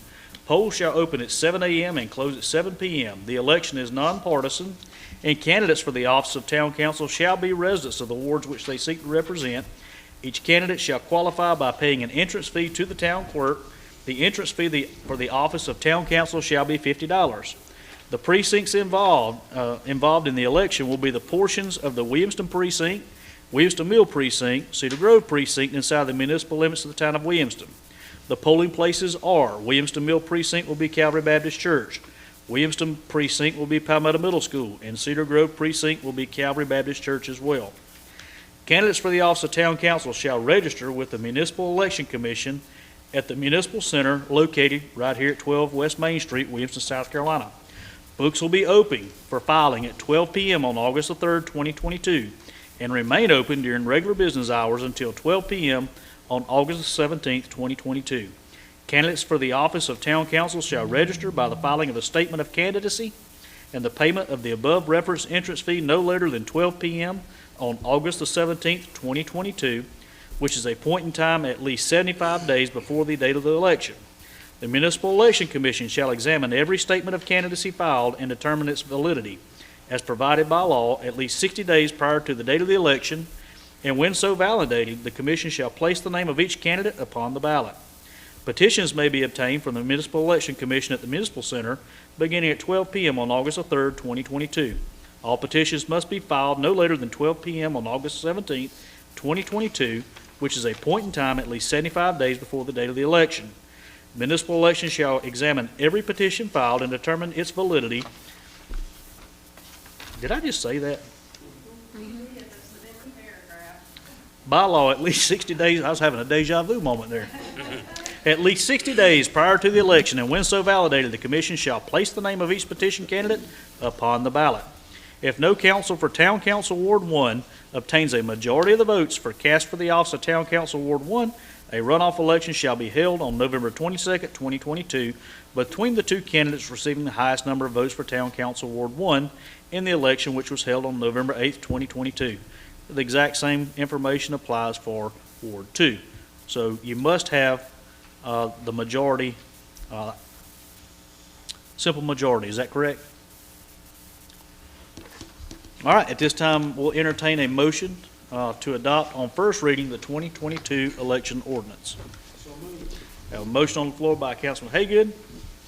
Polls shall open at 7 a.m. and close at 7 p.m. The election is nonpartisan, and candidates for the office of Town Council shall be residents of the wards which they seek to represent. Each candidate shall qualify by paying an entrance fee to the town clerk. The entrance fee for the office of Town Council shall be $50. The precincts involved in the election will be the portions of the Williamston precinct, Williamston Mill precinct, Cedar Grove precinct inside the municipal limits of the town of Williamston. The polling places are Williamston Mill precinct will be Calvary Baptist Church, Williamston precinct will be Palmetto Middle School, and Cedar Grove precinct will be Calvary Baptist Church as well. Candidates for the office of Town Council shall register with the Municipal Election Commission at the Municipal Center located right here at 12 West Main Street, Williamston, South Carolina. Books will be open for filing at 12 p.m. on August the 3rd, 2022, and remain open during regular business hours until 12 p.m. on August the 17th, 2022. Candidates for the office of Town Council shall register by the filing of a statement of candidacy and the payment of the above referenced entrance fee no later than 12 p.m. on August the 17th, 2022, which is a point in time at least 75 days before the date of the election. The Municipal Election Commission shall examine every statement of candidacy filed and determine its validity, as provided by law, at least 60 days prior to the date of the election, and when so validated, the Commission shall place the name of each candidate upon the ballot. Petitions may be obtained from the Municipal Election Commission at the Municipal Center beginning at 12 p.m. on August 3rd, 2022. All petitions must be filed no later than 12 p.m. on August 17th, 2022, which is a point in time at least 75 days before the date of the election. Municipal election shall examine every petition filed and determine its validity. Did I just say that? By law, at least 60 days, I was having a deja vu moment there. At least 60 days prior to the election, and when so validated, the Commission shall place the name of each petition candidate upon the ballot. If no council for Town Council Ward 1 obtains a majority of the votes cast for the office of Town Council Ward 1, a runoff election shall be held on November 22nd, 2022, between the two candidates receiving the highest number of votes for Town Council Ward 1 in the election which was held on November 8th, 2022. The exact same information applies for Ward 2. So you must have the majority, simple majority. Is that correct? All right, at this time, we'll entertain a motion to adopt on first reading the 2022 election ordinance.
So moved.
Have a motion on the floor by Councilman Haygood,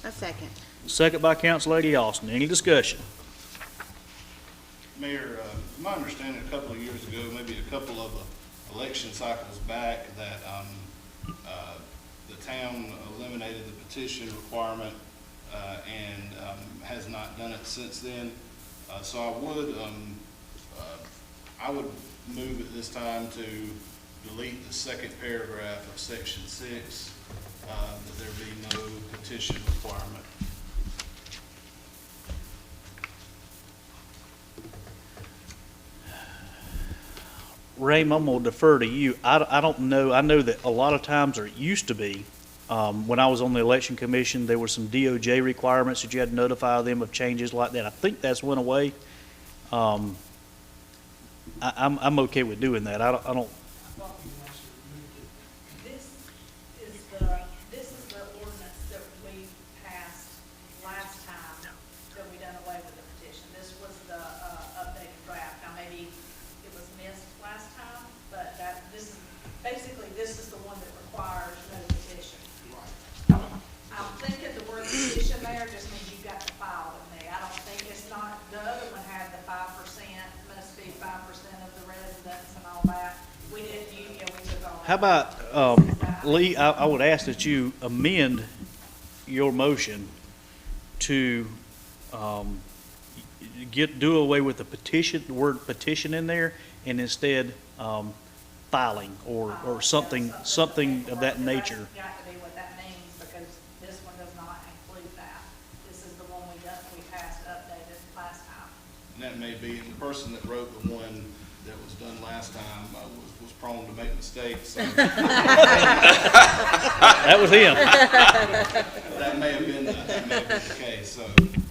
A second.
second by Council Lady Austin. Any discussion?
Mayor, my understanding a couple of years ago, maybe a couple of election cycles back, that the town eliminated the petition requirement and has not done it since then. So I would move at this time to delete the second paragraph of section 6, that there be no petition requirement.
Ray, I'm gonna defer to you. I don't know, I know that a lot of times, or it used to be, when I was on the election commission, there were some DOJ requirements that you had to notify them of changes like that. I think that's went away. I'm okay with doing that. I don't,
This is the ordinance that we passed last time, that we done away with the petition. This was the updated draft. Now, maybe it was missed last time, but this is the one that requires no petition. I'm thinking the word petition there just means you've got to file it there. I don't think it's not, the other one had the 5%, must be 5% of the residents and all that. We didn't, we took all that.
how about, Lee, I would ask that you amend your motion to, do away with the petition, the word petition in there, and instead, filing or something of that nature.
That's got to be what that means, because this one does not include that. This is the one we passed updated last time.
And that may be, the person that wrote the one that was done last time was prone to make mistakes. So
That was him.
that may have been the case. So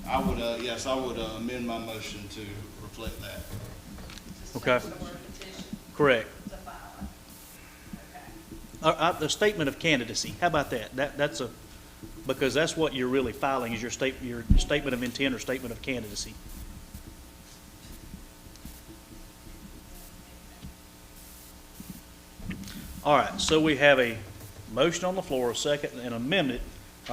I would, yes, I would amend my motion to reflect that.
Just
Okay.
change the word petition
Correct.
to file it. Okay.
The statement of candidacy, how about that? That's because that's what you're really filing, is your statement of intent or statement of candidacy. All right, so we have a motion on the floor, a second, and amendment.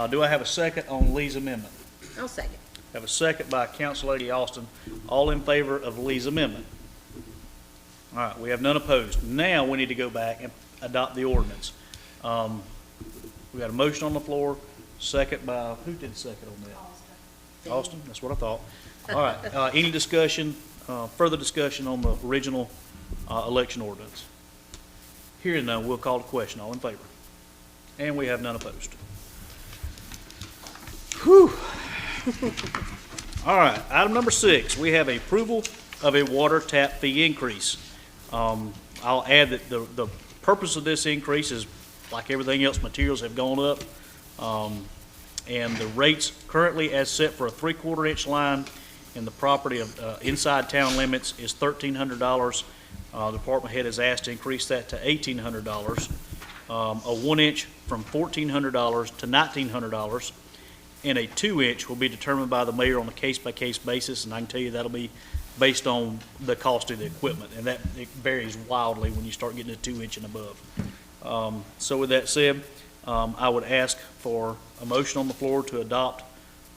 Do I have a second on Lee's amendment?
I'll second.
Have a second by Councilor Austin. All in favor of Lee's amendment? All right, we have none opposed. Now we need to go back and adopt the ordinance. We got a motion on the floor, second by, who did the second on that? Austin, that's what I thought. All right, any discussion, further discussion on the original election ordinance? Hearing none, we'll call the question. All in favor? And we have none opposed. Whew. All right, item number 6, we have approval of a water tap fee increase. I'll add that the purpose of this increase is, like everything else, materials have gone up. And the rates currently as set for a 3/4 inch line in the property of inside town limits is $1,300. The department head has asked to increase that to $1,800. A 1 inch from $1,400 to $1,900. And a 2 inch will be determined by the mayor on a case-by-case basis, and I can tell you that'll be based on the cost of the equipment, and that it varies wildly when you start getting to 2 inch and above. So with that said, I would ask for a motion on the floor to adopt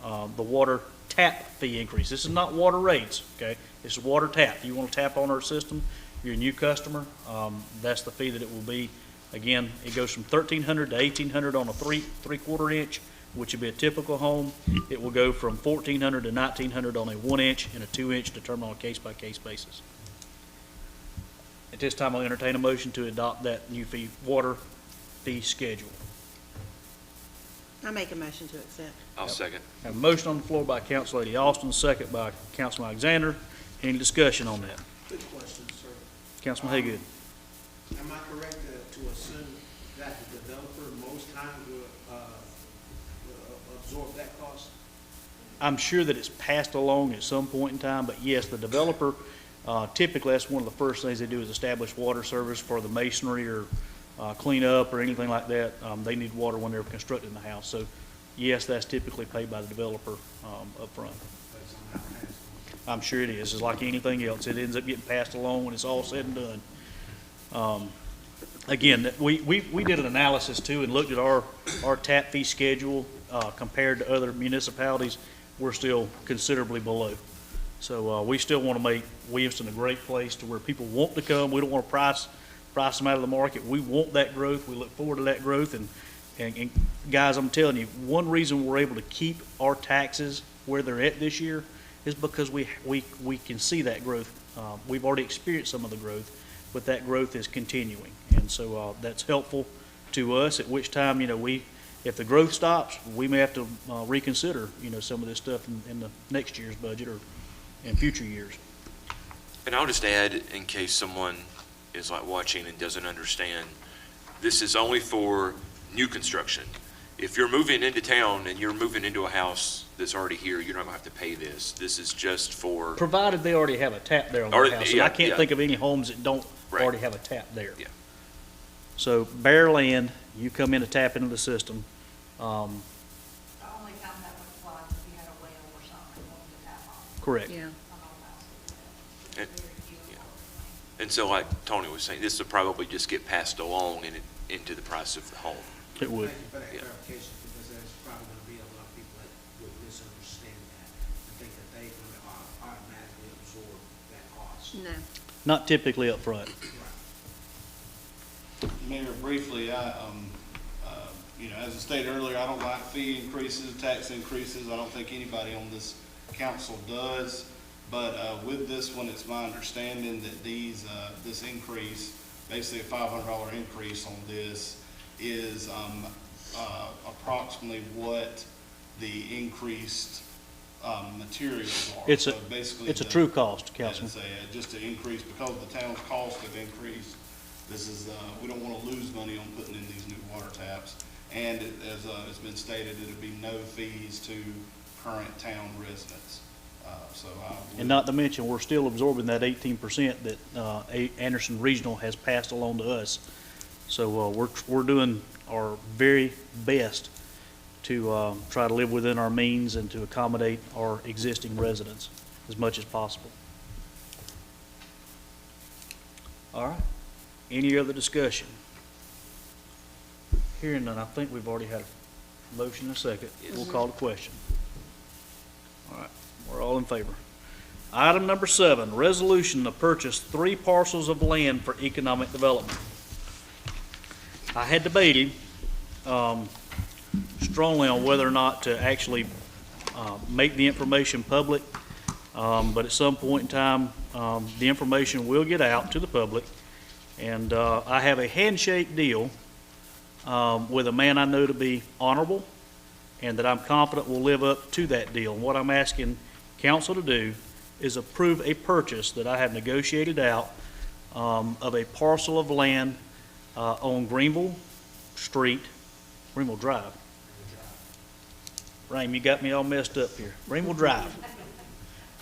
the water tap fee increase. This is not water rates, okay? This is water tap. You want to tap on our system, you're a new customer, that's the fee that it will be. Again, it goes from $1,300 to $1,800 on a 3/4 inch, which would be a typical home. It will go from $1,400 to $1,900 on a 1 inch and a 2 inch determined on a case-by-case basis. At this time, I'll entertain a motion to adopt that new water fee schedule.
I make a motion to accept.
I'll second.
Have a motion on the floor by Council Lady Austin, second by Councilman Alexander. Any discussion on that?
Good question, sir.
Councilman Haygood.
Am I correct to assume that the developer most times will absorb that cost?
I'm sure that it's passed along at some point in time, but yes, the developer, typically that's one of the first things they do is establish water service for the masonry or cleanup or anything like that. They need water when they're constructing the house. So yes, that's typically paid by the developer up front. I'm sure it is. It's like anything else. It ends up getting passed along when it's all said and done. Again, we did an analysis too and looked at our tap fee schedule compared to other municipalities. We're still considerably below. So we still want to make Williamston a great place to where people want to come. We don't want to price them out of the market. We want that growth. We look forward to that growth. And guys, I'm telling you, one reason we're able to keep our taxes where they're at this year is because we can see that growth. We've already experienced some of the growth, but that growth is continuing. And so that's helpful to us, at which time, if the growth stops, we may have to reconsider, some of this stuff in the next year's budget or in future years.
And I'll just add, in case someone is like watching and doesn't understand, this is only for new construction. If you're moving into town and you're moving into a house that's already here, you're not gonna have to pay this. This is just for,
Provided they already have a tap there on
Or-
their house. And
yeah,
I can't
yeah.
think of any homes that don't
Right.
already have a tap there.
Yeah.
So bare land, you come in to tap into the system.
The only time that would apply is if you had a well or something, wanted to tap on.
Correct.
Yeah.
On all houses.
And-
Very few.
and so like Tony was saying, this will probably just get passed along into the price of the home.
It would.
Thank you for that
Yeah.
clarification, because there's probably gonna be a lot of people that would misunderstand that and think that they're gonna automatically absorb that cost.
No.
Not typically up front.
Mayor, briefly, as I stated earlier, I don't like fee increases, tax increases. I don't think anybody on this council does. But with this one, it's my understanding that this increase, basically a $500 increase on this, is approximately what the increased materials are.
It's
So basically
a true cost,
yeah,
Councilman.
it's just to increase, because the town's costs have increased. This is, we don't want to lose money on putting in these new water taps. And as it's been stated, it'll be no fees to current town residents. So I would.
And not to mention, we're still absorbing that 18% that Anderson Regional has passed along to us. So we're doing our very best to try to live within our means and to accommodate our existing residents as much as possible. All right. Any other discussion? Hearing none, I think we've already had a motion and a second.
Yes.
We'll call the question. All right, we're all in favor. Item number 7, resolution to purchase 3 parcels of land for economic development. I had debated strongly on whether or not to actually make the information public, but at some point in time, the information will get out to the public. And I have a handshake deal with a man I know to be honorable and that I'm confident will live up to that deal. And what I'm asking council to do is approve a purchase that I have negotiated out of a parcel of land on Greenville Drive. Raym, you got me all messed up here. Greenville Drive.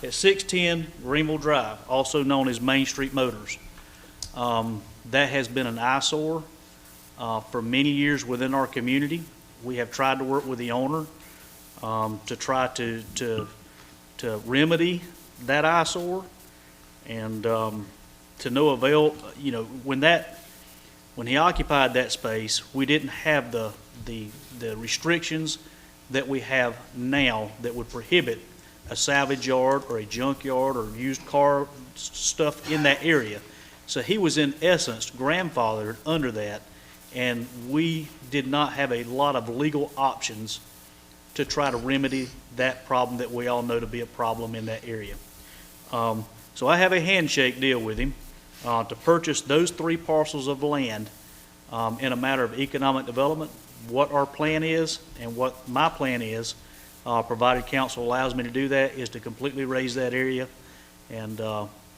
At 610 Greenville Drive, also known as Main Street Motors. That has been an eyesore for many years within our community. We have tried to work with the owner to try to remedy that eyesore, and to no avail. When he occupied that space, we didn't have the restrictions that we have now that would prohibit a salvage yard or a junk yard or used car stuff in that area. So he was in essence grandfathered under that, and we did not have a lot of legal options to try to remedy that problem that we all know to be a problem in that area. So I have a handshake deal with him to purchase those 3 parcels of land in a matter of economic development. What our plan is and what my plan is, provided council allows me to do that, is to completely raise that area and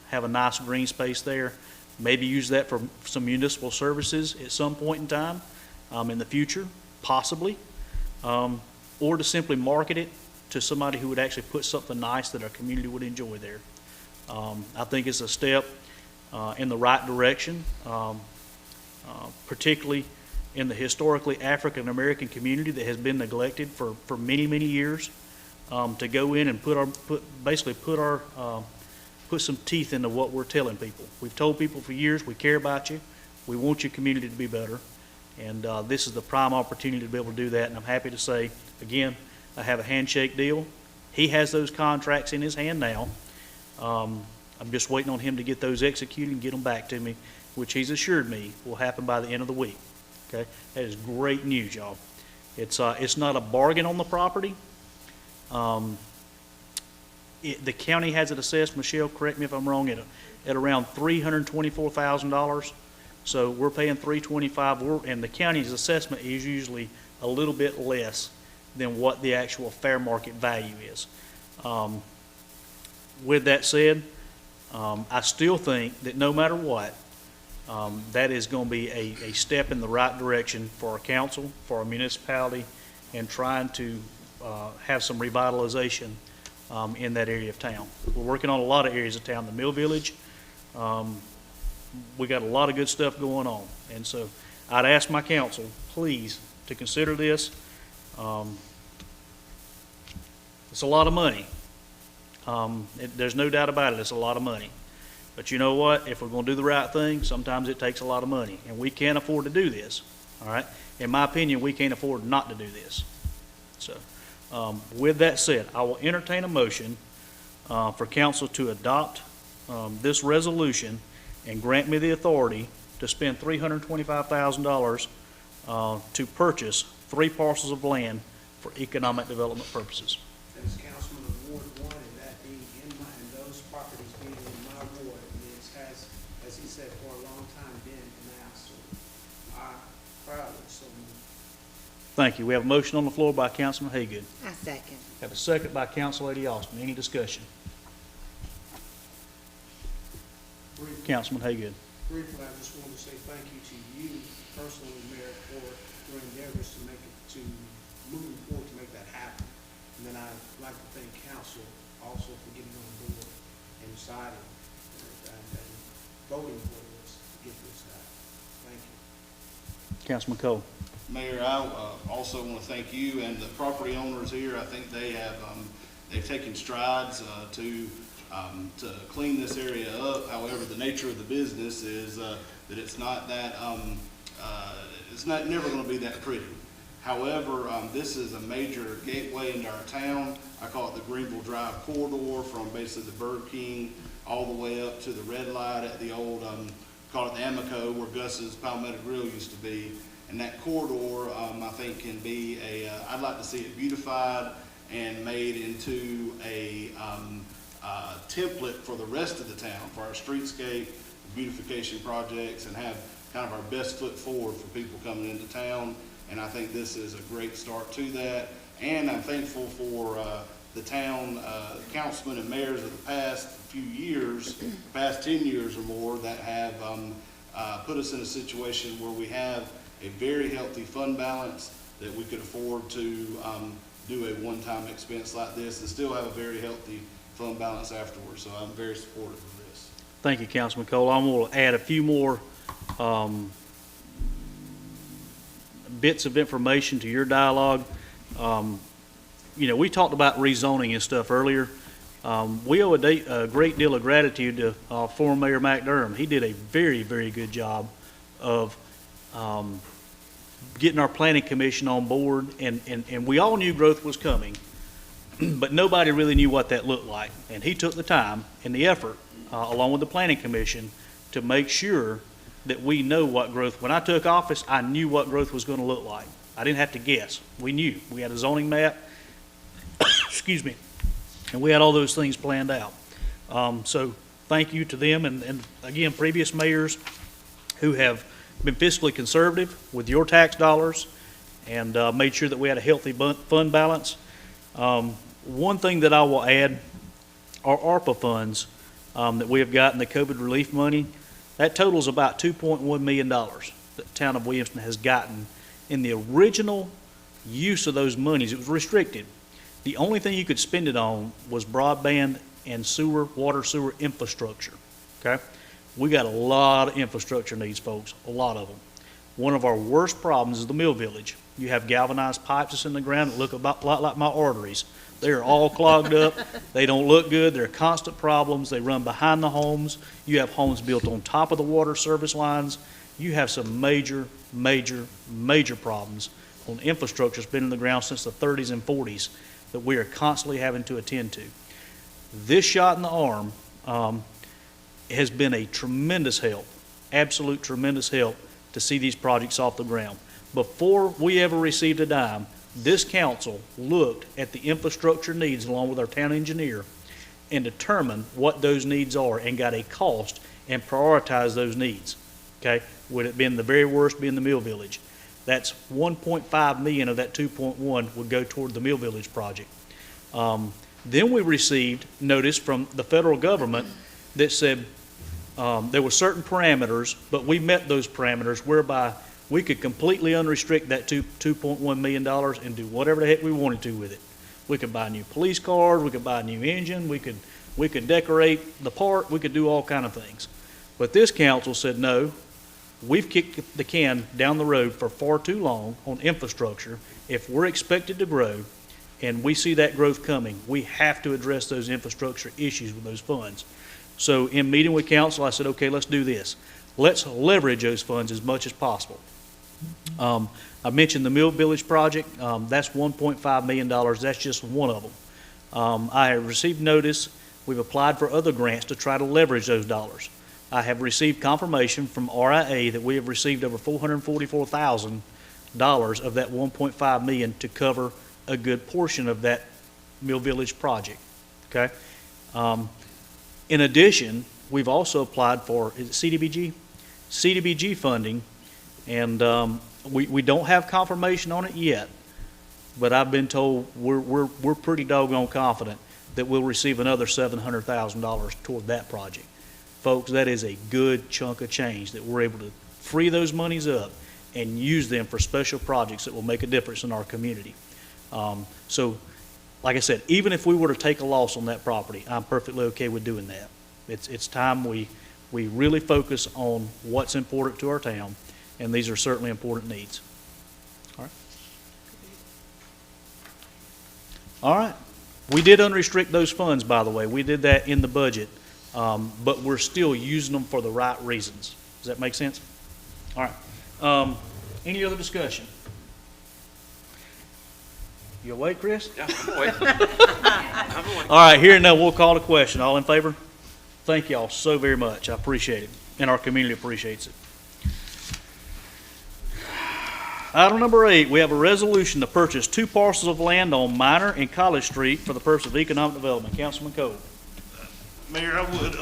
have a nice green space there. Maybe use that for some municipal services at some point in time in the future, possibly, or to simply market it to somebody who would actually put something nice that our community would enjoy there. I think it's a step in the right direction, particularly in the historically African-American community that has been neglected for many, many years, to go in and put some teeth into what we're telling people. We've told people for years, we care about you, we want your community to be better, and this is the prime opportunity to be able to do that. And I'm happy to say, again, I have a handshake deal. He has those contracts in his hand now. I'm just waiting on him to get those executed and get them back to me, which he's assured me will happen by the end of the week. Okay, that is great news, y'all. It's not a bargain on the property. The county has it assessed, Michelle, correct me if I'm wrong, at around $324,000. So we're paying $325,000, and the county's assessment is usually a little bit less than what the actual fair market value is. With that said, I still think that no matter what, that is going to be a step in the right direction for our council, for our municipality, and trying to have some revitalization in that area of town. We're working on a lot of areas of town. The Mill Village, we got a lot of good stuff going on. And so I'd ask my council, please, to consider this. It's a lot of money. There's no doubt about it, it's a lot of money. But you know what? If we're going to do the right thing, sometimes it takes a lot of money. And we can't afford to do this. All right? In my opinion, we can't afford not to do this. So, with that said, I will entertain a motion for council to adopt this resolution and grant me the authority to spend $325,000 to purchase 3 parcels of land for economic development purposes.
As Councilman of Ward 1, and that being and those properties being in my ward, and it has, as he said, for a long time been now, so I proudly so move.
Thank you. We have a motion on the floor by Councilman Haygood.
I second.
Have a second by Council Lady Austin. Any discussion? Councilman Haygood.
Briefly, I just want to say thank you to you personally, Mayor, for your endeavors to make it, to moving forward to make that happen. And then I'd like to thank council also for getting on board and deciding and voting for this, to get this done. Thank you.
Councilman Cole.
Mayor, I also want to thank you and the property owners here. I think they have, they've taken strides to clean this area up. However, the nature of the business is that it's not that, it's not never going to be that pretty. However, this is a major gateway into our town. I call it the Greenville Drive corridor, from basically the Bird King all the way up to the red light at the old, call it the Amico, where Gus's Palmetto Grill used to be. And that corridor, I think, can be I'd like to see it beautified and made into a template for the rest of the town, for our streetscape, beautification projects, and have kind of our best foot forward for people coming into town. And I think this is a great start to that. And I'm thankful for the town councilmen and mayors of the past few years, past 10 years or more, that have put us in a situation where we have a very healthy fund balance that we could afford to do a one-time expense like this and still have a very healthy fund balance afterwards. So I'm very supportive of this.
Thank you, Councilman Cole. I'm going to add a few more bits of information to your dialogue. You know, we talked about rezoning and stuff earlier. We owe a great deal of gratitude to former Mayor Mac Durham. He did a very, very good job of getting our planning commission on board, and we all knew growth was coming, but nobody really knew what that looked like. And he took the time and the effort, along with the planning commission, to make sure that we know what growth, when I took office, I knew what growth was going to look like. I didn't have to guess. We knew. We had a zoning map, excuse me, and we had all those things planned out. So thank you to them, and again, previous mayors who have been fiscally conservative with your tax dollars and made sure that we had a healthy fund balance. One thing that I will add are ARPA funds that we have gotten, the COVID relief money. That totals about $2.1 million that the town of Williamston has gotten. In the original use of those monies, it was restricted. The only thing you could spend it on was broadband and water sewer infrastructure, okay? We got a lot of infrastructure needs, folks, a lot of them. One of our worst problems is the Mill Village. You have galvanized pipes that's in the ground that look about a lot like my arteries. They're all clogged up. They don't look good. They're constant problems. They run behind the homes. You have homes built on top of the water service lines. You have some major, major, major problems on infrastructure that's been in the ground since the 30s and 40s that we are constantly having to attend to. This shot in the arm has been a tremendous help, absolute tremendous help to see these projects off the ground. Before we ever received a dime, this council looked at the infrastructure needs along with our town engineer and determined what those needs are and got a cost and prioritized those needs. Okay? Would it been the very worst being the Mill Village? That's 1.5 million of that 2.1 would go toward the Mill Village project. Then we received notice from the federal government that said there were certain parameters, but we met those parameters whereby we could completely unrestrict that $2.1 million and do whatever the heck we wanted to with it. We could buy a new police car, we could buy a new engine, we could decorate the park, we could do all kind of things. But this council said, no, we've kicked the can down the road for far too long on infrastructure. If we're expected to grow and we see that growth coming, we have to address those infrastructure issues with those funds. So in meeting with council, I said, okay, let's do this. Let's leverage those funds as much as possible. I mentioned the Mill Village project. That's $1.5 million. That's just one of them. I have received notice. We've applied for other grants to try to leverage those dollars. I have received confirmation from RIA that we have received over $444,000 of that $1.5 million to cover a good portion of that Mill Village project. Okay. In addition, we've also applied for, is it CDBG? CDBG funding, and we don't have confirmation on it yet, but I've been told we're pretty doggone confident that we'll receive another $700,000 toward that project. Folks, that is a good chunk of change that we're able to free those monies up and use them for special projects that will make a difference in our community. So, like I said, even if we were to take a loss on that property, I'm perfectly okay with doing that. It's time we really focus on what's important to our town, and these are certainly important needs. All right. All right. We did unrestrict those funds, by the way. We did that in the budget, but we're still using them for the right reasons. Does that make sense? All right. Any other discussion? You awake, Chris?
Yeah, I'm awake. I'm awake.
All right, here and now, we'll call the question. All in favor? Thank y'all so very much. I appreciate it, and our community appreciates it. Item number 8, we have a resolution to purchase 2 parcels of land on Minor and College Street for the purpose of economic development. Councilman Cole.
Mayor, I would,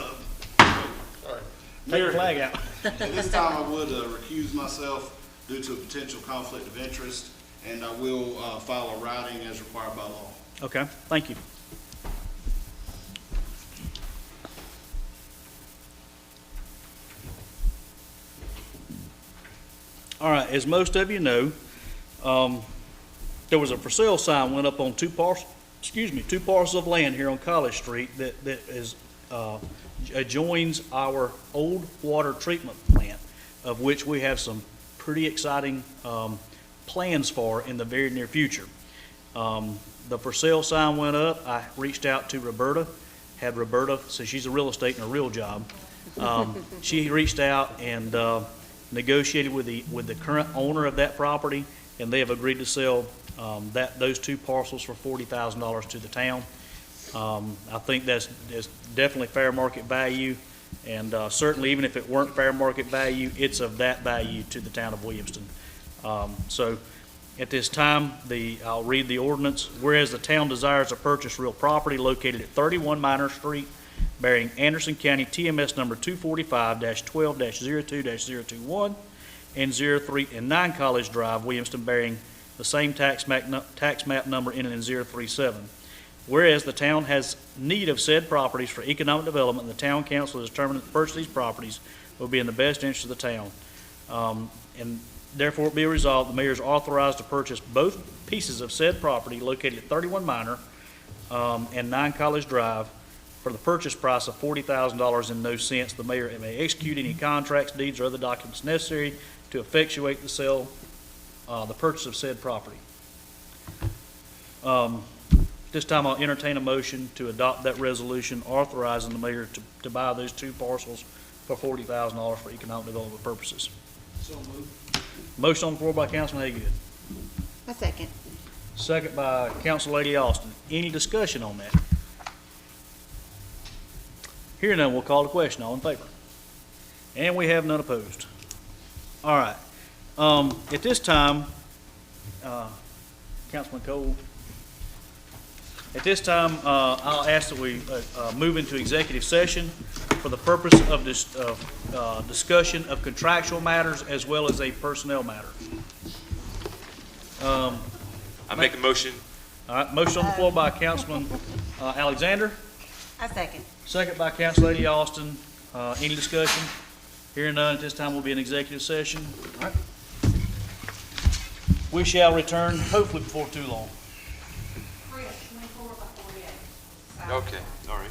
Take your flag out.
at this time, I would recuse myself due to a potential conflict of interest, and I will file a writing as required by law.
Okay, thank you. All right, as most of you know, there was a for sale sign went up on 2 parcels of land here on College Street that is adjoins our old water treatment plant, of which we have some pretty exciting plans for in the very near future. The for sale sign went up. I reached out to Roberta, had Roberta, so she's a real estate and a real job. She reached out and negotiated with the current owner of that property, and they have agreed to sell those 2 parcels for $40,000 to the town. I think that's definitely fair market value, and certainly even if it weren't fair market value, it's of that value to the town of Williamston. So at this time, I'll read the ordinance. Whereas the town desires to purchase real property located at 31 Minor Street, bearing Anderson County TMS number 245-12-02-021 and 03 and 9 College Drive, Williamston, bearing the same tax map number ending in 037. Whereas the town has need of said properties for economic development, and the town council has determined that the purchase of these properties will be in the best interest of the town. And therefore it be resolved, the mayor is authorized to purchase both pieces of said property located at 31 Minor and 9 College Drive for the purchase price of $40,000 and no cents. The mayor may execute any contracts, deeds, or other documents necessary to effectuate the sale, the purchase of said property. This time I'll entertain a motion to adopt that resolution authorizing the mayor to buy those 2 parcels for $40,000 for economic development purposes.
So moved.
Motion on the floor by Councilman Haygood.
A second.
Second by Council Lady Austin. Any discussion on that? Hearing none, we'll call the question. All in favor? And we have none opposed. All right. At this time, Councilman Cole, at this time, I'll ask that we move into executive session for the purpose of discussion of contractual matters as well as a personnel matter.
I make a motion.
All right, motion on the floor by Councilman Alexander,
I second.
second by Council Lady Austin. Any discussion? Hearing none, at this time will be an executive session. All right. We shall return hopefully before too long.
Chris, 24 by 48.
Okay, all right.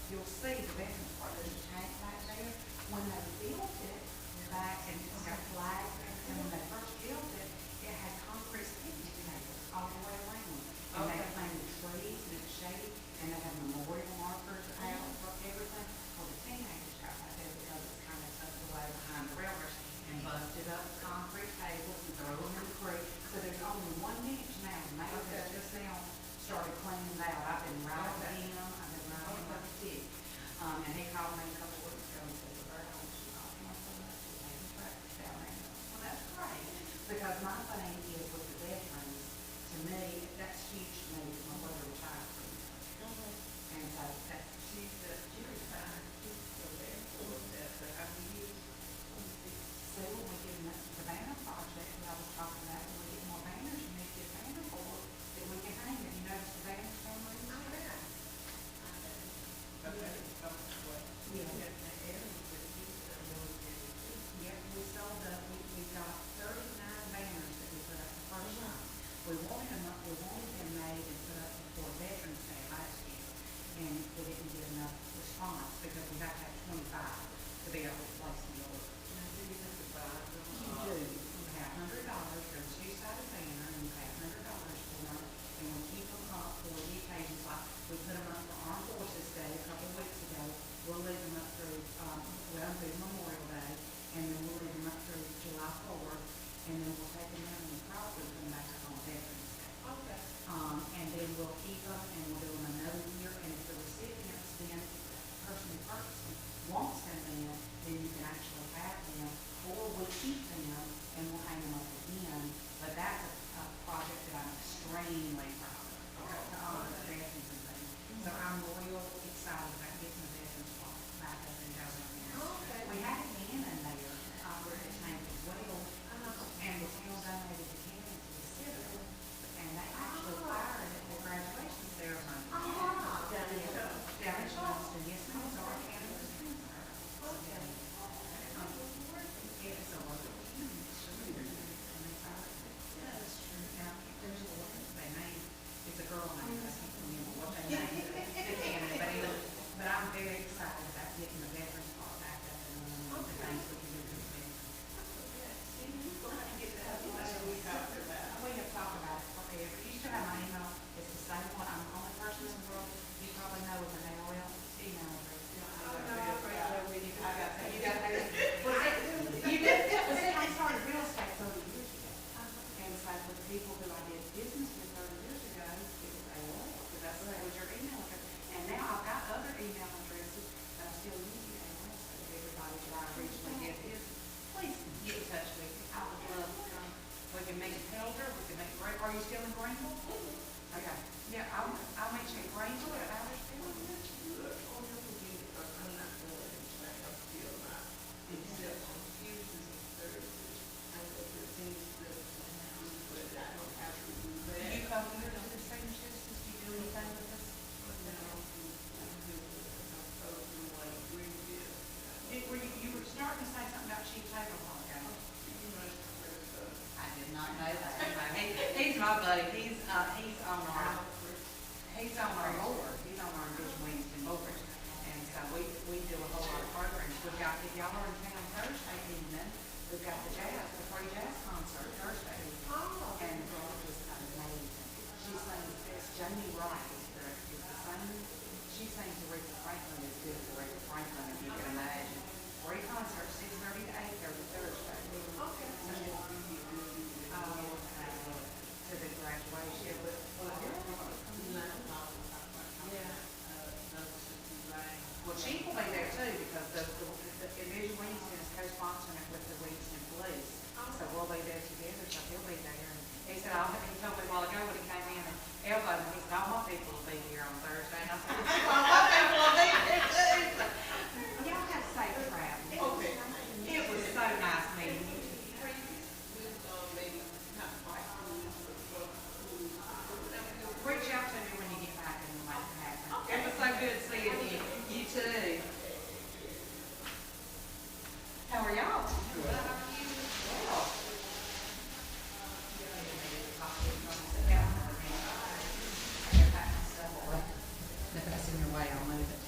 you'll see the veterans park, there's a tank back there. When they built it back, and it's got flags, and when they first built it, it had concrete picnic tables all the way around. And they planted trees, and it's shady, and they have memorial markers out for everything. Well, the teenagers got out there because it's kind of tucked away behind the railroad, and busted up concrete tables and threw them in the creek. So there's only one bench now, the mayor has just now started cleaning that out. I've been riding him, I've been riding him like a stick. And he called me a couple of weeks ago and said, "The bird house is not so much, we're taking practice down there." Well, that's great, because my thing is with the veterans, to me, that's huge to me, because my brother retired from the military. And so that's,
She's retired, she's still there for that, but how many years?
so when we get the banner project that I was talking about, when we get more banners, you need to get a banner for it, that we can hang. Have you noticed the banners for some reason? Yeah. Yeah, we sold we've got 39 banners that we put up the first time. We wanted them made and put up before Veterans Day last year, and we didn't get enough response, because we have to have 25 to be able to place the order. You do. You pay $100 for the two-sided banner, and you pay $100 for them, and we keep them up for the occasions, like we put them up for Armed Forces Day a couple of weeks ago. We'll leave them up through, through Memorial Day, and then we'll leave them up through July 4th, and then we'll take them down and probably put them back up on Veterans Day.
Okay.
And then we'll keep them, and we'll do them another year, and if the recipients then, the person who purchased them, wants them then you can actually have them, or we'll keep them, and we'll hang them up again. But that's a project that I'm extremely proud of, to honor the veterans and things. So I'm real excited about getting the veterans park back up and going in there.
Okay.
We had a cannon there, where it tank as well, and the town donated the cannon to the city, and they actually fired it at the graduation ceremony. Down in Williamston, yes, ma'am, so our cannon was transferred. It's a lot of and they fired it. Now, there's a woman, they named, it's a girl name, I can't remember what they named the cannon, but I'm very excited about getting the veterans park back up and the things we can do for the veterans. We have talked about it forever. You still have my email, it's the same one, I'm the only person in the world you probably know with an AOL email address. You got that? You did, I started real estate 30 years ago. And it's like with the people who I did business with 30 years ago, it was AOL, because that was your email address. And now I've got other email addresses that I still use AOL, so everybody that I originally did business, please get in touch with me. I would love to come. We can make it Helder, we can make Greenville. Are you still in Greenville? Okay. Yeah, I'll meet you in Greenville or Allersville. You come here to the senior citizens, do you do anything with us? You were starting to say something about Chief Taylor a while ago. I did not know that. He's my buddy. He's on our board. He's on our Williamston board. And so we do a whole lot of programs. We've got, if y'all are in town Thursday evening, we've got the free jazz concert Thursday evening. And the girl is amazing. She sings, it's Jamie Wright is the singer. She sings Aretha Franklin as good as Aretha Franklin, if you can imagine. Free concert, 6:30 to 8:30 Thursday. To the graduation. Well, Chief will be there too, because the Envision Williamston is co-sponsoring it with the Williamston Police. So we'll be there together, so he'll be there. And he said, he told me a while ago when he came in and elbowed me, he said, all my people will be here on Thursday. And I said, all my people will be here too. Y'all have safe travel.
Okay.
It was so nice meeting you. Reach out to me when you get back and we'll make it happen. It was so good seeing you. You too. How are y'all? I'll move it.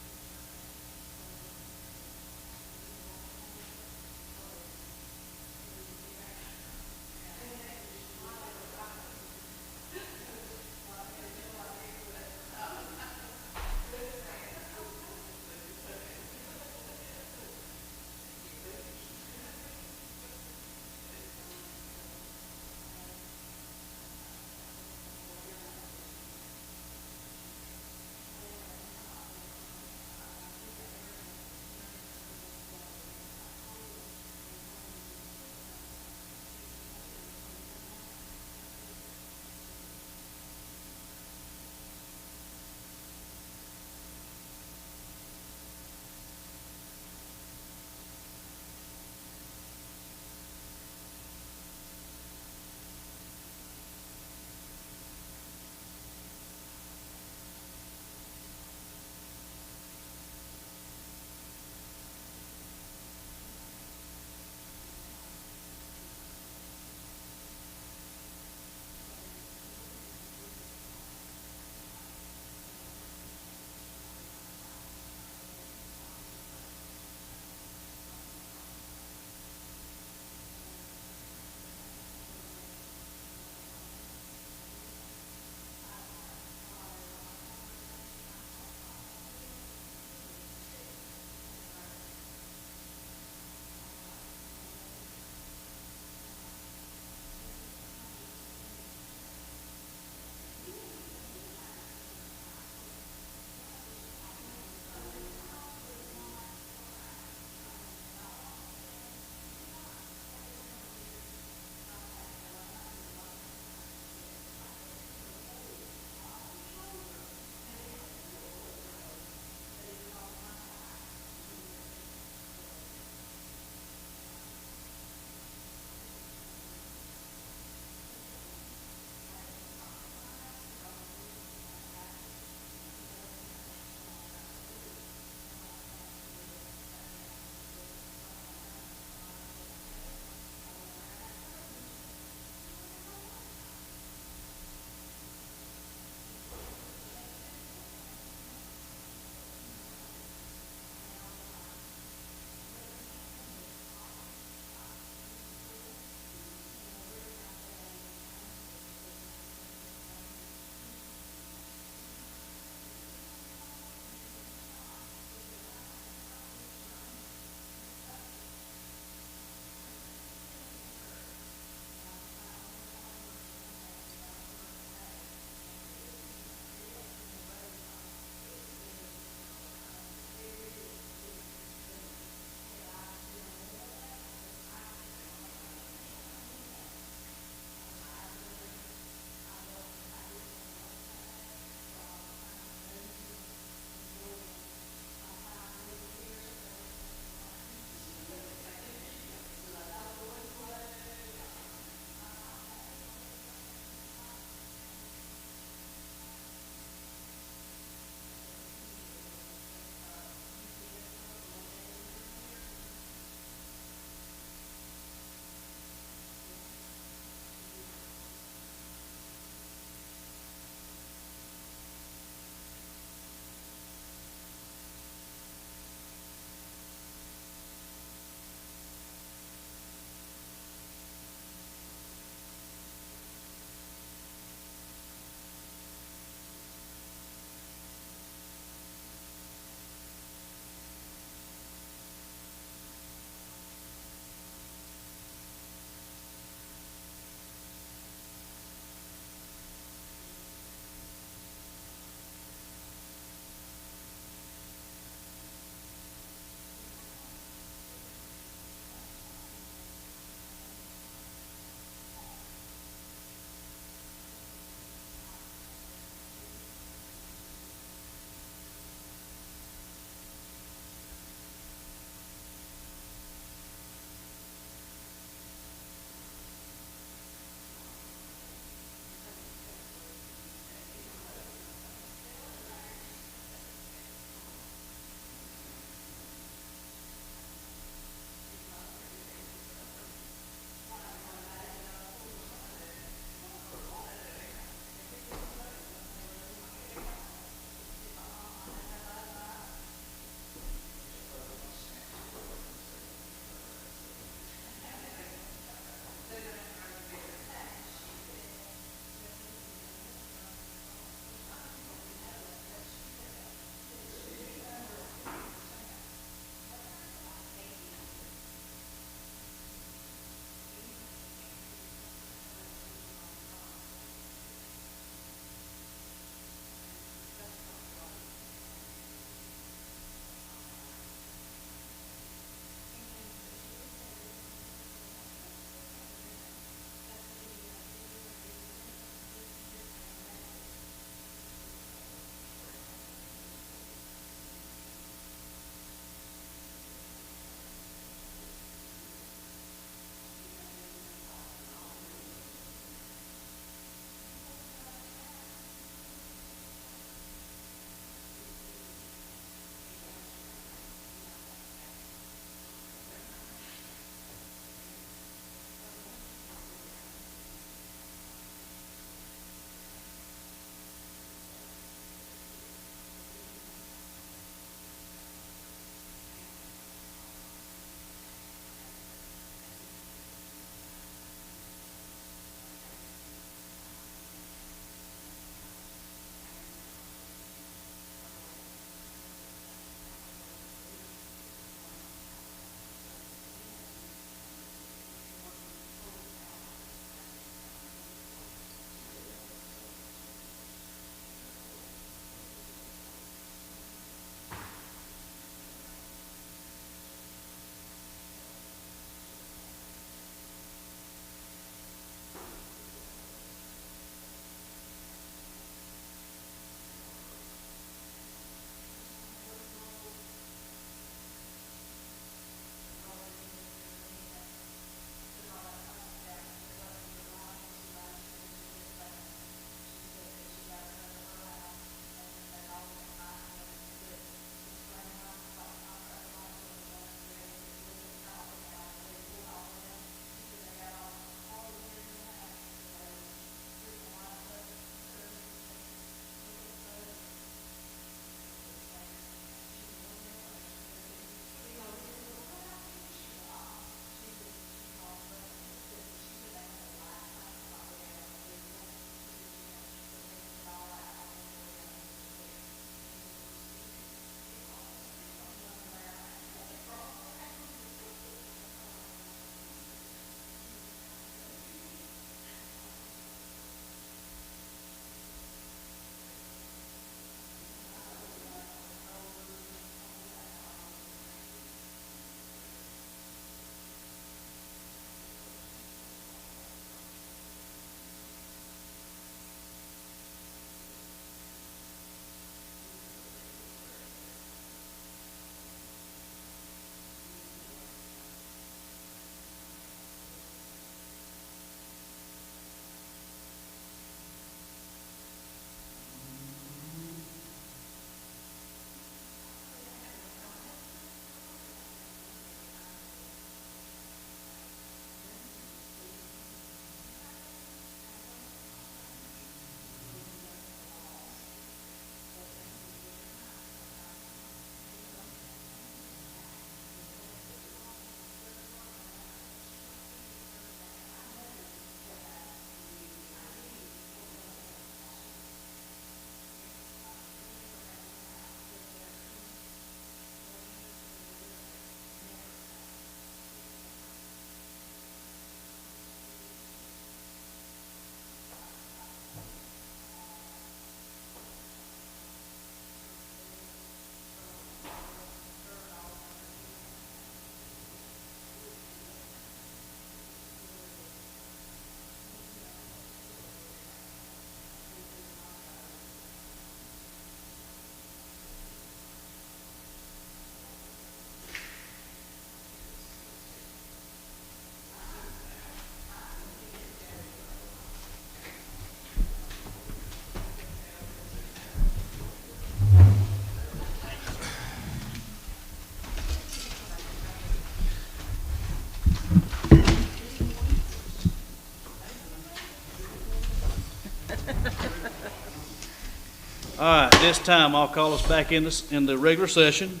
All right, this time I'll call us back in the regular session.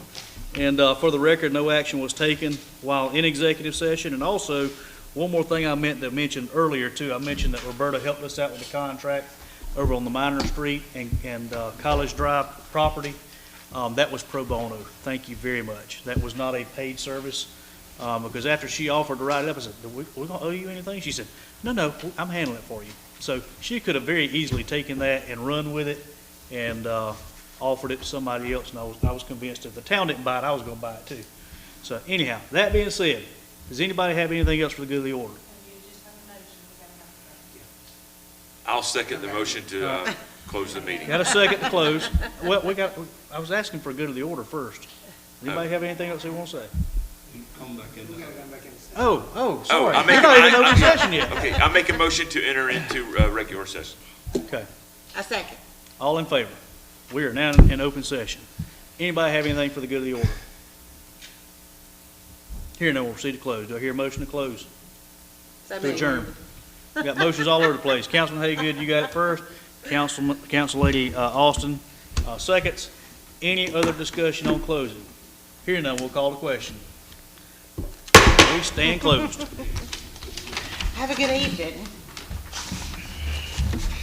And for the record, no action was taken while in executive session. And also, one more thing I meant to mention earlier too. I mentioned that Roberta helped us out with the contract over on the Minor Street and College Drive property. That was pro bono. Thank you very much. That was not a paid service. Because after she offered to write it up, I said, we gonna owe you anything? She said, no, I'm handling it for you. So she could have very easily taken that and run with it and offered it to somebody else, and I was convinced if the town didn't buy it, I was gonna buy it too. So anyhow, that being said, does anybody have anything else for the good of the order?
And you just have a motion, we gotta have a
I'll second the motion to close the meeting.
Got a second to close? Well, I was asking for good of the order first. Anybody have anything else they want to say?
Come back in.
We gotta come back in.
Oh, sorry.
I
You're not even in open session yet.
Okay, I make a motion to enter into regular session.
Okay,
A second.
all in favor? We are now in open session. Anybody have anything for the good of the order? Here, no, we'll proceed to close. Do I hear a motion to close?
So
To
moved.
adjourn. We got motions all over the place. Councilman Haygood, you got it first. Council Lady Austin, seconds. Any other discussion on closing? Here, none, we'll call the question. We stand closed.
Have a good evening.